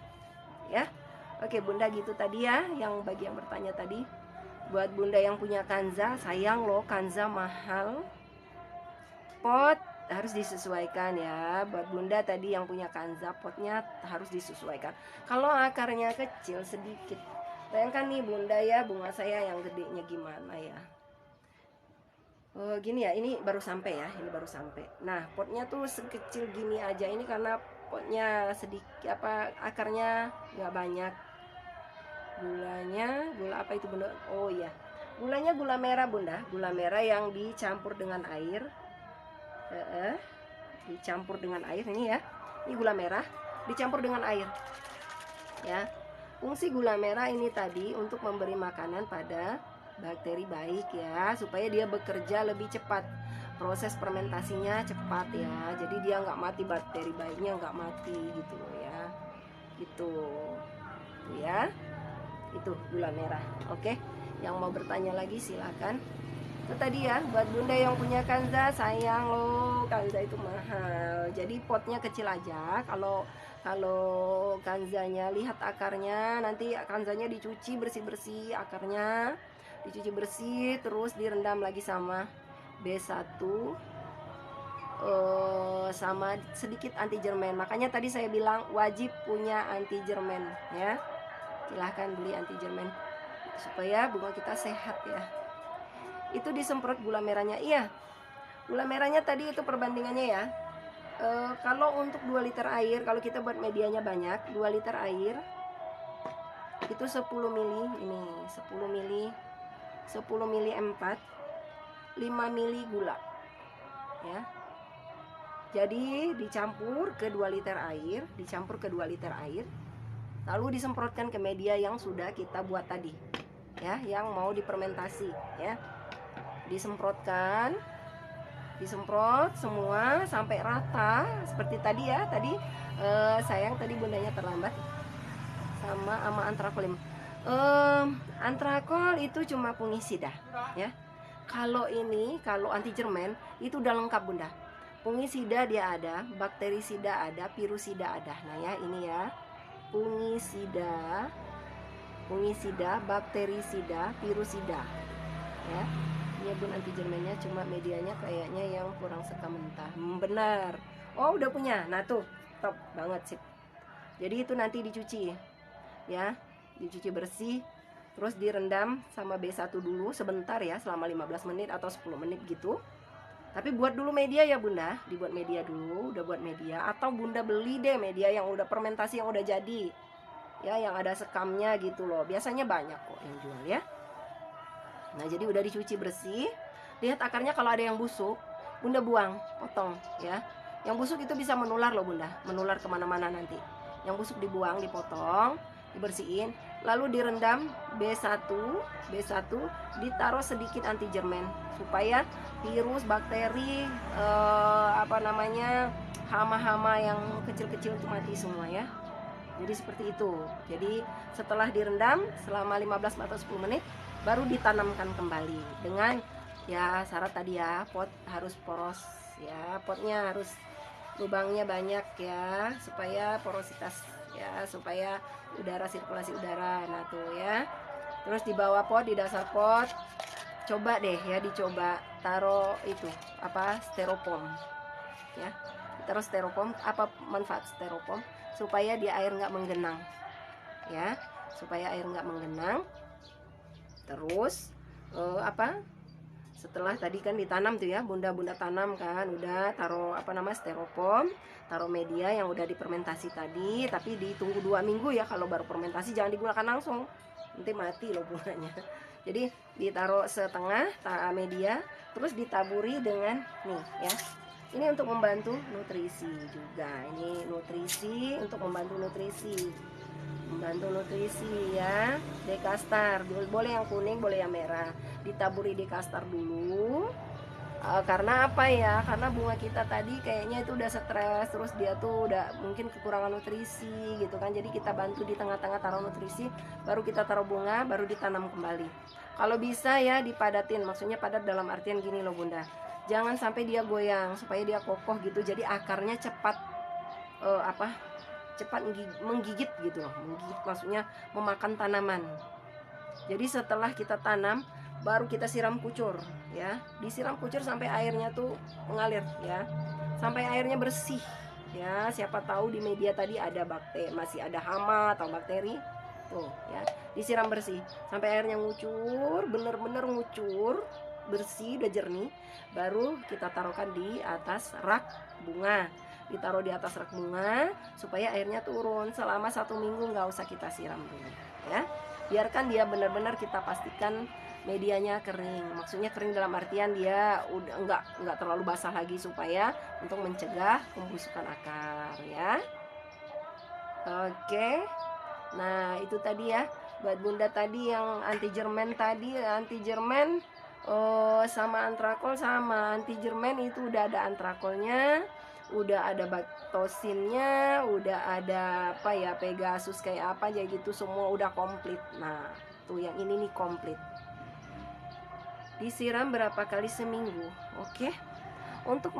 Ya. Oke Bunda gitu tadi ya, yang bagi yang bertanya tadi. Buat Bunda yang punya kanza, sayang loh kanza mahal. Pot harus disesuaikan ya. Buat Bunda tadi yang punya kanza, potnya harus disesuaikan. Kalau akarnya kecil sedikit, bayangkan nih Bunda ya, bunga saya yang gedenya gimana ya. Oh gini ya, ini baru sampai ya, ini baru sampai. Nah potnya tuh sekecil gini aja, ini karena potnya sedikit akarnya nggak banyak. Gulanya, gula apa itu Bunda? Oh iya, gulanya gula merah Bunda, gula merah yang dicampur dengan air. Dicampur dengan air ini ya. Ini gula merah dicampur dengan air. Ya. Fungsi gula merah ini tadi untuk memberi makanan pada bakteri baik ya, supaya dia bekerja lebih cepat. Proses fermentasinya cepat ya. Jadi dia nggak mati, bakteri baiknya nggak mati gitu ya. Gitu. Ya. Itu gula merah. Oke. Yang mau bertanya lagi silakan. Itu tadi ya, buat Bunda yang punya kanza, sayang loh, kanza itu mahal. Jadi potnya kecil aja. Kalau kanzanya, lihat akarnya, nanti kanzanya dicuci bersih-bersih, akarnya dicuci bersih, terus direndam lagi sama B1 sama sedikit anti jerman. Makanya tadi saya bilang wajib punya anti jerman ya. Silahkan beli anti jerman supaya bunga kita sehat ya. Itu disemprot gula merahnya. Iya, gula merahnya tadi itu perbandingannya ya. Kalau untuk 2 liter air, kalau kita buat medianya banyak, 2 liter air itu 10 mili, ini 10 mili M4, 5 mili gula ya. Jadi dicampur ke 2 liter air, lalu disemprotkan ke media yang sudah kita buat tadi ya, yang mau difermentasi ya. Disemprot semua sampai rata seperti tadi ya. Tadi sayang tadi Bundanya terlambat sama antrakolim. Antrakol itu cuma fungisida ya. Kalau anti jerman itu udah lengkap Bunda. Fungisida dia ada, bakterisida ada, virusida ada. Nah ya ini ya, fungisida, bakterisida, virusida ya. Ini bun anti jermennya, cuma medianya kayaknya yang kurang suka mentah. Benar. Oh, udah punya. Nah tuh, top banget sih. Jadi itu nanti dicuci ya, dicuci bersih, terus direndam sama B1 dulu sebentar ya, selama 15 menit atau 10 menit gitu. Tapi buat dulu media ya bunda, dibuat media dulu. Udah buat media, atau bunda beli deh media yang udah fermentasi, yang udah jadi ya, yang ada sekamnya gitu loh. Biasanya banyak kok yang jual ya. Nah jadi udah dicuci bersih. Lihat akarnya, kalau ada yang busuk bunda buang, potong ya. Yang busuk itu bisa menular loh bunda, menular kemana-mana nanti. Yang busuk dibuang, dipotong, dibersihin, lalu direndam B1, ditaruh sedikit anti jermen supaya virus, bakteri, hama-hama yang kecil-kecil itu mati semua ya. Jadi seperti itu. Jadi setelah direndam selama 15 atau 10 menit baru ditanamkan kembali dengan ya syarat tadi ya, pot harus poros ya, potnya harus lubangnya banyak ya, supaya porositas ya, supaya udara, sirkulasi udara. Nah tuh ya. Terus di bawah pot, di dasar pot, coba deh ya, dicoba taruh itu styrofoam ya. Taruh styrofoam. Apa manfaat styrofoam? Supaya dia air nggak menggenang ya, supaya air nggak menggenang. Terus setelah tadi kan ditanam tuh ya, bunda tanam kan, udah taruh styrofoam, taruh media yang udah difermentasi tadi, tapi ditunggu 2 minggu ya. Kalau baru fermentasi jangan digunakan langsung, nanti mati loh bunganya. Jadi ditaruh setengah media, terus ditaburi dengan nih ya, ini untuk membantu nutrisi juga, ini nutrisi, untuk membantu nutrisi ya. Dekastar, boleh yang kuning, boleh yang merah. Ditaburi dekastar dulu. Karena apa ya? Karena bunga kita tadi kayaknya itu udah stres, terus dia tuh udah mungkin kekurangan nutrisi gitu kan. Jadi kita bantu di tengah-tengah taruh nutrisi, baru kita taruh bunga, baru ditanam kembali. Kalau bisa ya dipadatin, maksudnya padat dalam artian gini loh bunda, jangan sampai dia goyang, supaya dia kokoh gitu. Jadi akarnya cepat cepat menggigit gitu loh. Menggigit maksudnya memakan tanaman. Jadi setelah kita tanam baru kita siram kucur ya. Disiram kucur sampai airnya tuh mengalir ya. Sampai airnya bersih ya. Siapa tahu di media tadi ada bakteri, masih ada hama atau bakteri. Tuh ya. Disiram bersih sampai airnya ngucur, bener-bener ngucur, bersih, udah jernih. Baru kita taruhkan di atas rak bunga. Ditaruh di atas rak bunga supaya airnya turun. Selama 1 minggu nggak usah kita siram dulu ya. Biarkan dia benar-benar, kita pastikan medianya kering. Maksudnya kering dalam artian dia udah nggak terlalu basah lagi, supaya untuk mencegah pembusukan akar ya. Oke. Nah itu tadi ya buat bunda tadi yang anti jermen tadi. Anti jermen sama antrakol sama. Anti jermen itu udah ada antrakolnya, udah ada baktosinnya, udah ada Pegasus kayak apa aja gitu, semua udah komplit. Nah tuh yang ini nih komplit. Disiram berapa kali seminggu? Oke. Untuk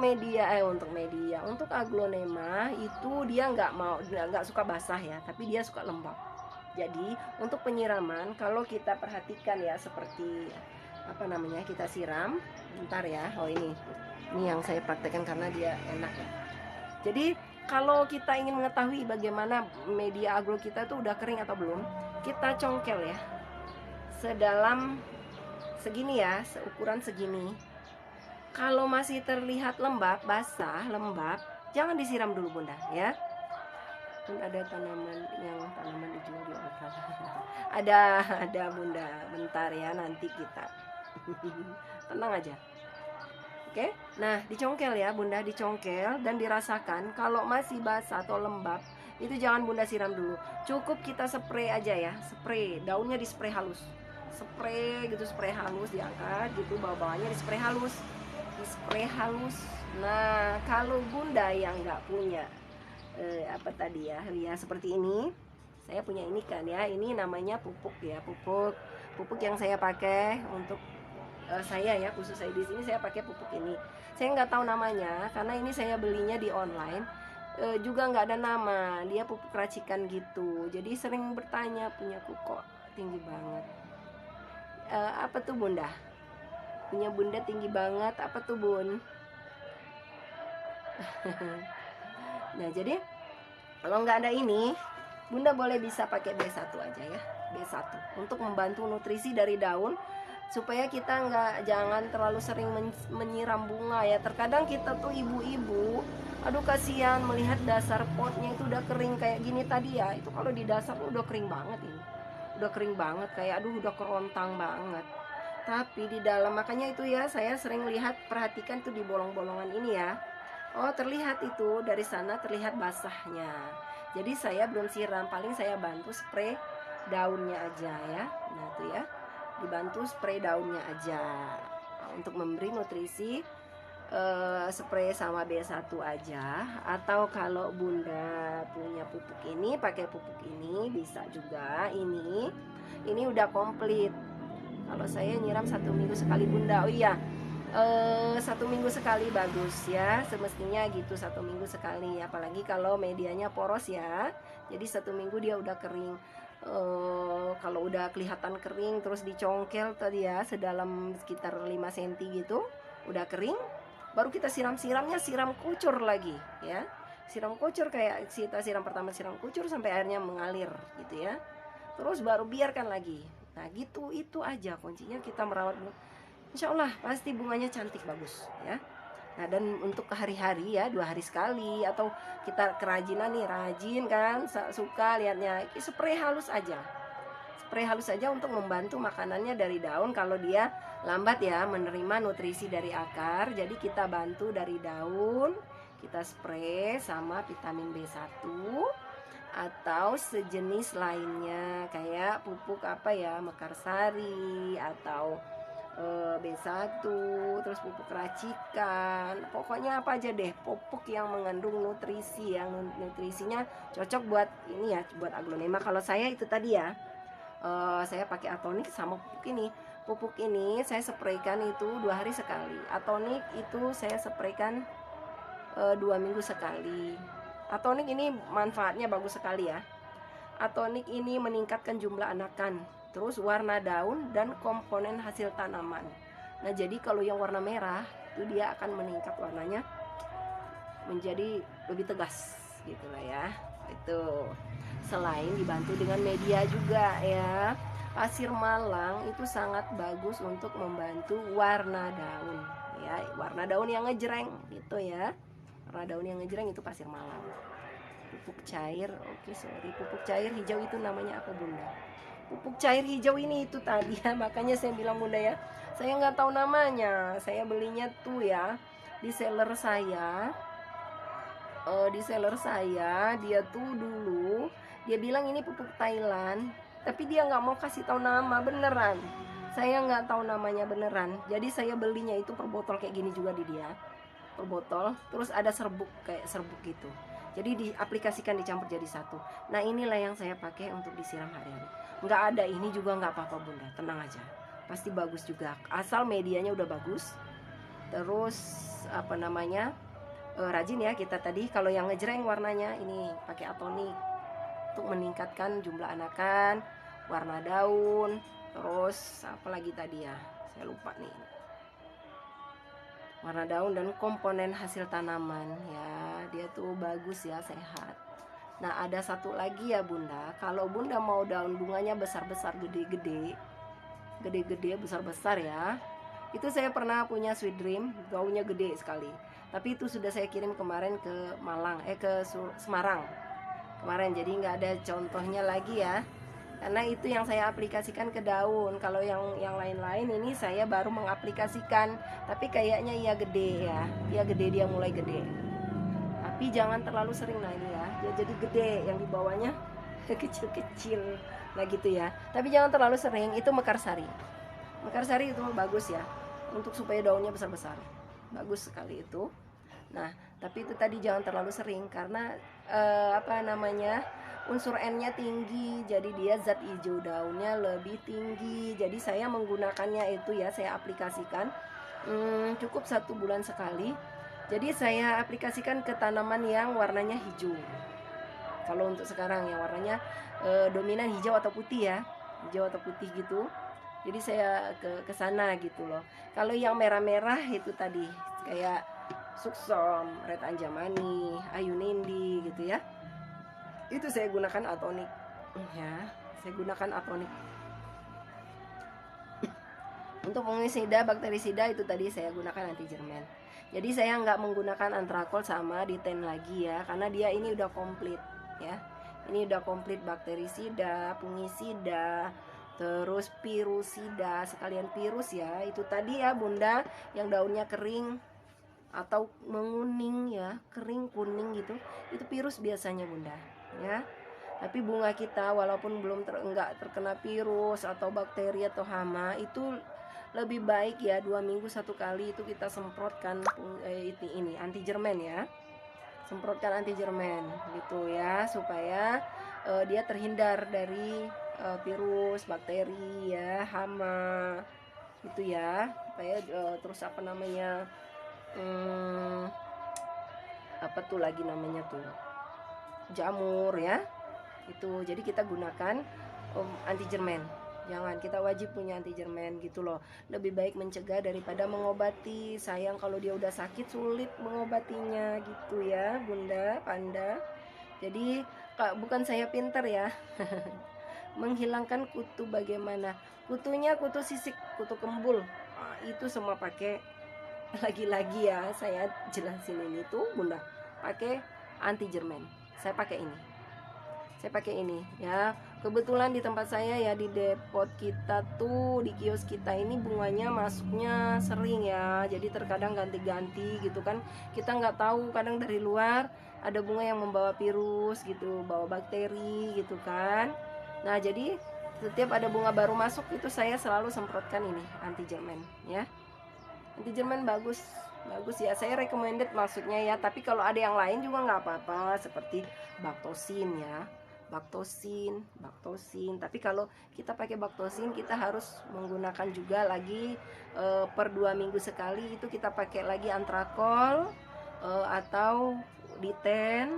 aglonema itu dia nggak suka basah ya, tapi dia suka lembab. Jadi untuk penyiraman, kalau kita perhatikan ya, seperti kita siram bentar ya. Ini yang saya praktekkan karena dia enak ya. Jadi kalau kita ingin mengetahui bagaimana media aglo kita tuh udah kering atau belum, kita congkel ya, sedalam segini ya, seukuran segini. Kalau masih terlihat lembab, basah, lembab, jangan disiram dulu bunda ya. Pun ada tanaman dijual di online. ada bunda, bentar ya, nanti kita tenang aja. Oke, nah dicongkel ya bunda, dicongkel dan dirasakan. Kalau masih basah atau lembab, itu jangan bunda siram dulu. Cukup kita spray aja ya, spray, daunnya di spray halus, spray gitu, spray halus, diangkat gitu, bawah-bawahnya di spray halus, Nah kalau bunda yang nggak punya seperti ini, saya punya ini kan ya, ini namanya pupuk ya, pupuk yang saya pakai untuk saya ya, khusus saya di sini saya pakai pupuk ini. Saya nggak tahu namanya karena ini saya belinya di online, juga nggak ada nama, dia pupuk racikan gitu. Jadi sering bertanya, punyaku kok tinggi banget. Apa tuh bunda? Punya bunda tinggi banget. Apa tuh bun? Nah jadi kalau nggak ada ini, bunda boleh bisa pakai B1 aja ya, B1 untuk membantu nutrisi dari daun, supaya kita jangan terlalu sering menyiram bunga ya. Terkadang kita tuh ibu-ibu, aduh kasihan melihat dasar potnya itu udah kering kayak gini tadi ya. Itu kalau di dasar udah kering banget ini, udah kering banget, kayak aduh udah kerontang banget. Tapi di dalam, makanya itu ya, saya sering lihat, perhatikan tuh di bolong-bolongan ini ya. Oh terlihat itu dari sana, terlihat basahnya. Jadi saya belum siram, paling saya bantu spray daunnya aja ya. Nah itu ya, dibantu spray daunnya aja untuk memberi nutrisi. Spray sama B1 aja, atau kalau bunda punya pupuk ini, pakai pupuk ini bisa juga. Ini udah komplit. Kalau saya nyiram 1 minggu sekali bunda. Oh iya, 1 minggu sekali bagus ya, semestinya gitu, 1 minggu sekali. Apalagi kalau medianya poros ya, jadi 1 minggu dia udah kering. Kalau udah kelihatan kering terus dicongkel tadi ya, sedalam sekitar 5 cm gitu, udah kering, baru kita siram-siramnya, siram kucur lagi ya. Siram kucur kayak kita siram pertama, siram kucur sampai airnya mengalir gitu ya. Terus baru biarkan lagi. Nah gitu, itu aja kuncinya, kita merawat. Insya Allah pasti bunganya cantik, bagus ya. Nah dan untuk hari-hari ya, 2 hari sekali, atau kita kerajinan nih, rajin kan, suka lihatnya, spray halus aja. Spray halus aja untuk membantu makanannya dari daun. Kalau dia lambat ya menerima nutrisi dari akar, jadi kita bantu dari daun, kita spray sama vitamin B1 atau sejenis lainnya, kayak pupuk apa ya, mekarsari atau B1, terus pupuk racikan, pokoknya apa aja deh, pupuk yang mengandung nutrisi, yang nutrisinya cocok buat ini ya, buat aglonema. Kalau saya itu tadi ya, saya pakai atonik sama pupuk ini. Pupuk ini saya spraykan itu 2 hari sekali. Atonik itu saya spraykan 2 minggu sekali. Atonik ini manfaatnya bagus sekali ya. Atonik ini meningkatkan jumlah anakan, terus warna daun dan komponen hasil tanaman. Nah jadi kalau yang warna merah itu dia akan meningkat warnanya menjadi lebih tegas gitu lah ya. Itu selain dibantu dengan media juga ya. Pasir malang itu sangat bagus untuk membantu warna daun ya, warna daun yang ngejreng gitu ya. Warna daun yang ngejreng itu pasir malang. Pupuk cair, pupuk cair hijau itu namanya apa bunda? Pupuk cair hijau ini itu tadi ya, makanya saya bilang bunda ya, saya nggak tahu namanya. Saya belinya tuh ya di seller saya. Dia tuh dulu dia bilang ini pupuk Thailand, tapi dia nggak mau kasih tahu nama beneran. Saya nggak tahu namanya beneran, jadi saya belinya itu per botol kayak gini juga di dia, per botol, terus ada serbuk kayak serbuk gitu, jadi diaplikasikan, dicampur jadi satu. Nah inilah yang saya pakai untuk disiram hari-hari. Nggak ada ini juga nggak apa-apa bunda, tenang aja, pasti bagus juga, asal medianya udah bagus. Terus apa namanya, rajin ya kita tadi. Kalau yang ngejreng warnanya ini pakai atonik untuk meningkatkan jumlah anakan, warna daun, terus apa lagi tadi ya, saya lupa nih, warna daun dan komponen hasil tanaman ya, dia tuh bagus ya, sehat. Nah ada satu lagi ya bunda, kalau bunda mau daun bunganya besar-besar, gede-gede, besar-besar ya, itu saya pernah punya Sweet Dream, daunnya gede sekali, tapi itu sudah saya kirim kemarin ke Semarang kemarin, jadi nggak ada contohnya lagi ya, karena itu yang saya aplikasikan ke daun. Kalau yang lain-lain ini saya baru mengaplikasikan, tapi kayaknya iya gede ya, dia mulai gede, tapi jangan terlalu sering. Nah ini ya, dia jadi gede, yang di bawahnya kecil-kecil, nah gitu ya, tapi jangan terlalu sering. Itu mekarsari itu bagus ya, untuk supaya daunnya besar-besar, bagus sekali itu. Nah tapi itu tadi jangan terlalu sering, karena unsur N-nya tinggi, jadi dia zat hijau daunnya lebih tinggi. Jadi saya menggunakannya itu ya, saya aplikasikan cukup 1 bulan sekali. Jadi saya aplikasikan ke tanaman yang warnanya hijau. Kalau untuk sekarang yang warnanya dominan hijau atau putih ya, hijau atau putih gitu. Jadi saya ke sana gitu loh. Kalau yang merah-merah itu tadi kayak Suksom, Red Anjamani, Ayu Nindi gitu ya. Itu saya gunakan atonik ya. Saya gunakan atonik. Untuk fungisida, bakterisida itu tadi saya gunakan anti jerman. Jadi saya nggak menggunakan antrakol sama D10 lagi ya, karena dia ini udah komplit ya. Ini udah komplit bakterisida, fungisida, terus pirusida, sekalian virus ya. Itu tadi ya Bunda, yang daunnya kering atau menguning ya, kering kuning gitu. Itu virus biasanya Bunda ya. Tapi bunga kita walaupun belum nggak terkena virus atau bakteri atau hama, itu lebih baik ya 2 minggu satu kali itu kita semprotkan ini anti jerman ya, semprotkan anti jerman gitu ya, supaya dia terhindar dari virus, bakteri ya, hama gitu ya, supaya terus apa namanya apa tuh lagi namanya tuh jamur ya itu. Jadi kita gunakan anti jerman. Jangan, kita wajib punya anti jerman gitu loh. Lebih baik mencegah daripada mengobati. Sayang kalau dia udah sakit sulit mengobatinya gitu ya Bunda Panda. Jadi bukan saya pinter ya. Menghilangkan kutu bagaimana? Kutunya kutu sisik, kutu kembul. Nah, itu semua pakai, lagi-lagi ya saya jelasin ini tuh Bunda, pakai anti jerman. Saya pakai ini ya. Kebetulan di tempat saya ya, di depot kita tuh, di kios kita ini bunganya masuknya sering ya, jadi terkadang ganti-ganti gitu kan. Kita nggak tahu, kadang dari luar ada bunga yang membawa virus gitu, bawa bakteri gitu kan. Nah jadi setiap ada bunga baru masuk itu saya selalu semprotkan ini anti jerman ya. Anti jerman bagus ya, saya recommended maksudnya ya. Tapi kalau ada yang lain juga nggak apa-apa, seperti baktosin ya, baktosin. Tapi kalau kita pakai baktosin, kita harus menggunakan juga lagi per 2 minggu sekali itu kita pakai lagi antrakol atau D10.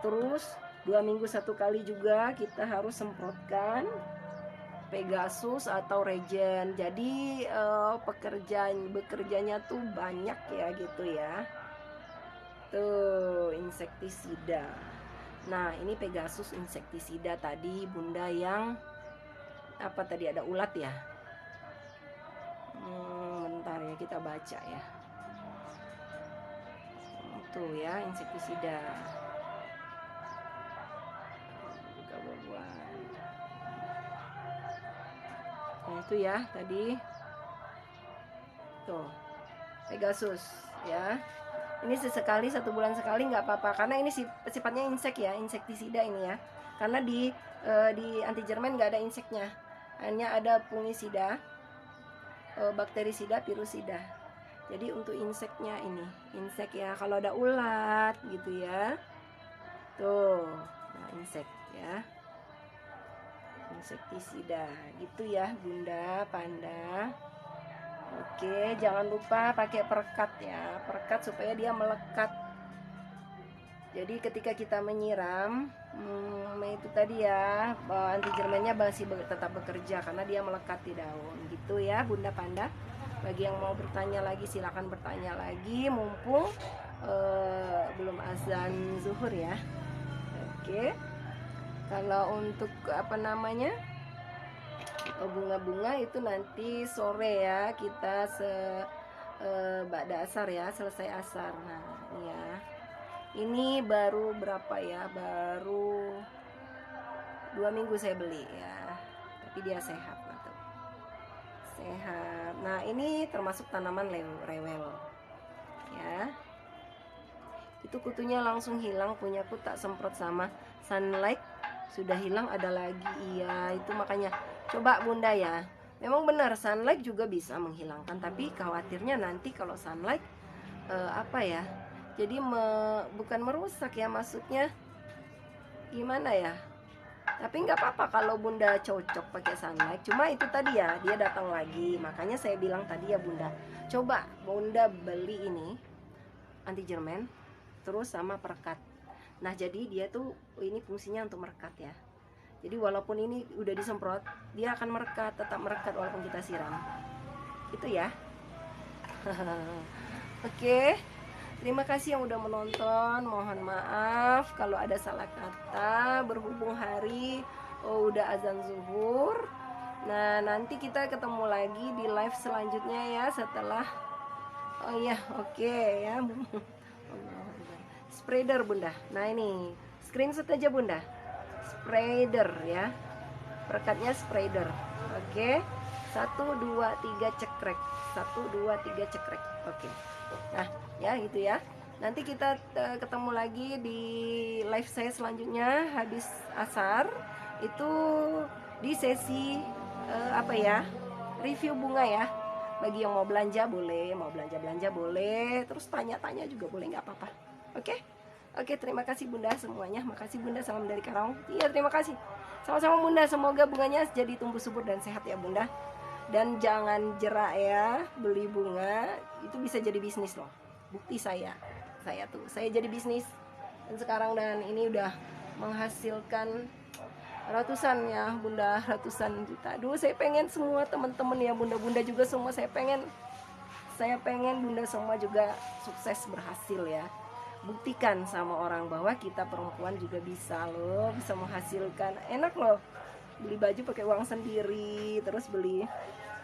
Terus 2 minggu satu kali juga kita harus semprotkan Pegasus atau Regen. Jadi bekerjanya tuh banyak ya gitu ya. Tuh insektisida. Nah ini Pegasus insektisida tadi Bunda, yang apa tadi, ada ulat ya. Bentar ya, kita baca ya. Tuh ya, insektisida. Nah itu ya tadi tuh Pegasus ya. Ini sesekali, 1 bulan sekali nggak apa-apa, karena ini sifatnya insek ya, insektisida ini ya. Karena di anti jerman nggak ada inseknya, hanya ada fungisida, bakterisida, virusida. Jadi untuk inseknya ini, insek ya, kalau ada ulat gitu ya. Tuh, nah insek ya. Insektisida gitu ya Bunda Panda. Oke, jangan lupa pakai perekat ya, perekat supaya dia melekat. Jadi ketika kita menyiram itu tadi ya, anti jermannya masih tetap bekerja karena dia melekat di daun gitu ya Bunda Panda. Bagi yang mau bertanya lagi silakan bertanya lagi, mumpung belum azan zuhur ya. Oke. Kalau untuk apa namanya bunga-bunga itu nanti sore ya, kita ba'da asar ya, selesai asar. Nah ya, ini baru berapa ya, baru 2 minggu saya beli ya, tapi dia sehat lah tuh, sehat. Nah ini termasuk tanaman rewel ya. Itu kutunya langsung hilang, punyaku tak semprot sama sunlight sudah hilang, ada lagi. Iya itu makanya coba Bunda ya, memang benar sunlight juga bisa menghilangkan, tapi khawatirnya nanti kalau sunlight apa ya, jadi bukan merusak ya, maksudnya gimana ya. Tapi nggak apa-apa kalau Bunda cocok pakai sunlight, cuma itu tadi ya, dia datang lagi. Makanya saya bilang tadi ya Bunda, coba Bunda beli ini anti jerman terus sama perekat. Nah jadi dia tuh ini fungsinya untuk merekat ya. Jadi walaupun ini udah disemprot, dia akan merekat, tetap merekat walaupun kita siram. Itu ya. Oke. Terima kasih yang udah menonton. Mohon maaf kalau ada salah kata. Berhubung hari udah azan zuhur. Nah, nanti kita ketemu lagi di live selanjutnya ya setelah oke ya. Spreader Bunda. Nah, ini screenshot aja Bunda. Spreader ya. Perekatnya spreader. Oke. 1 2 3 cekrek. 1 2 3 cekrek. Oke. Nah, ya gitu ya. Nanti kita ketemu lagi di live saya selanjutnya habis asar. Itu di sesi review bunga ya. Bagi yang mau belanja boleh, mau belanja boleh, terus tanya-tanya juga boleh, nggak apa-apa. Oke, terima kasih Bunda semuanya. Makasih Bunda, salam dari Karawang. Iya, terima kasih. Sama-sama Bunda, semoga bunganya jadi tumbuh subur dan sehat ya Bunda. Dan jangan jerak ya, beli bunga itu bisa jadi bisnis loh. Bukti saya jadi bisnis dan ini udah menghasilkan ratusan ya Bunda, ratusan juta. Dulu saya pengen semua teman-teman ya Bunda juga semua saya pengen Bunda semua juga sukses berhasil ya. Buktikan sama orang bahwa kita perempuan juga bisa loh, bisa menghasilkan. Enak loh beli baju pakai uang sendiri, terus beli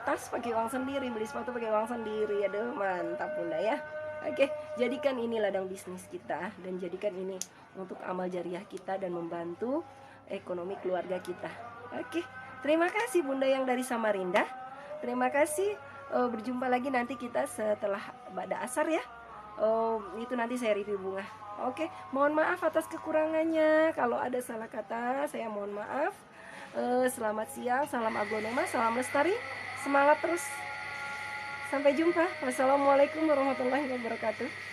tas pakai uang sendiri, beli sepatu pakai uang sendiri. Aduh, mantap Bunda ya. Oke, jadikan ini ladang bisnis kita dan jadikan ini untuk amal jariah kita dan membantu ekonomi keluarga kita. Oke, terima kasih Bunda yang dari Samarinda. Terima kasih. Berjumpa lagi nanti kita setelah ba'da asar ya. Itu nanti saya review bunga. Oke, mohon maaf atas kekurangannya. Kalau ada salah kata, saya mohon maaf. Selamat siang, salam aglonema, salam lestari. Semangat terus. Sampai jumpa. Wassalamualaikum warahmatullahi wabarakatuh.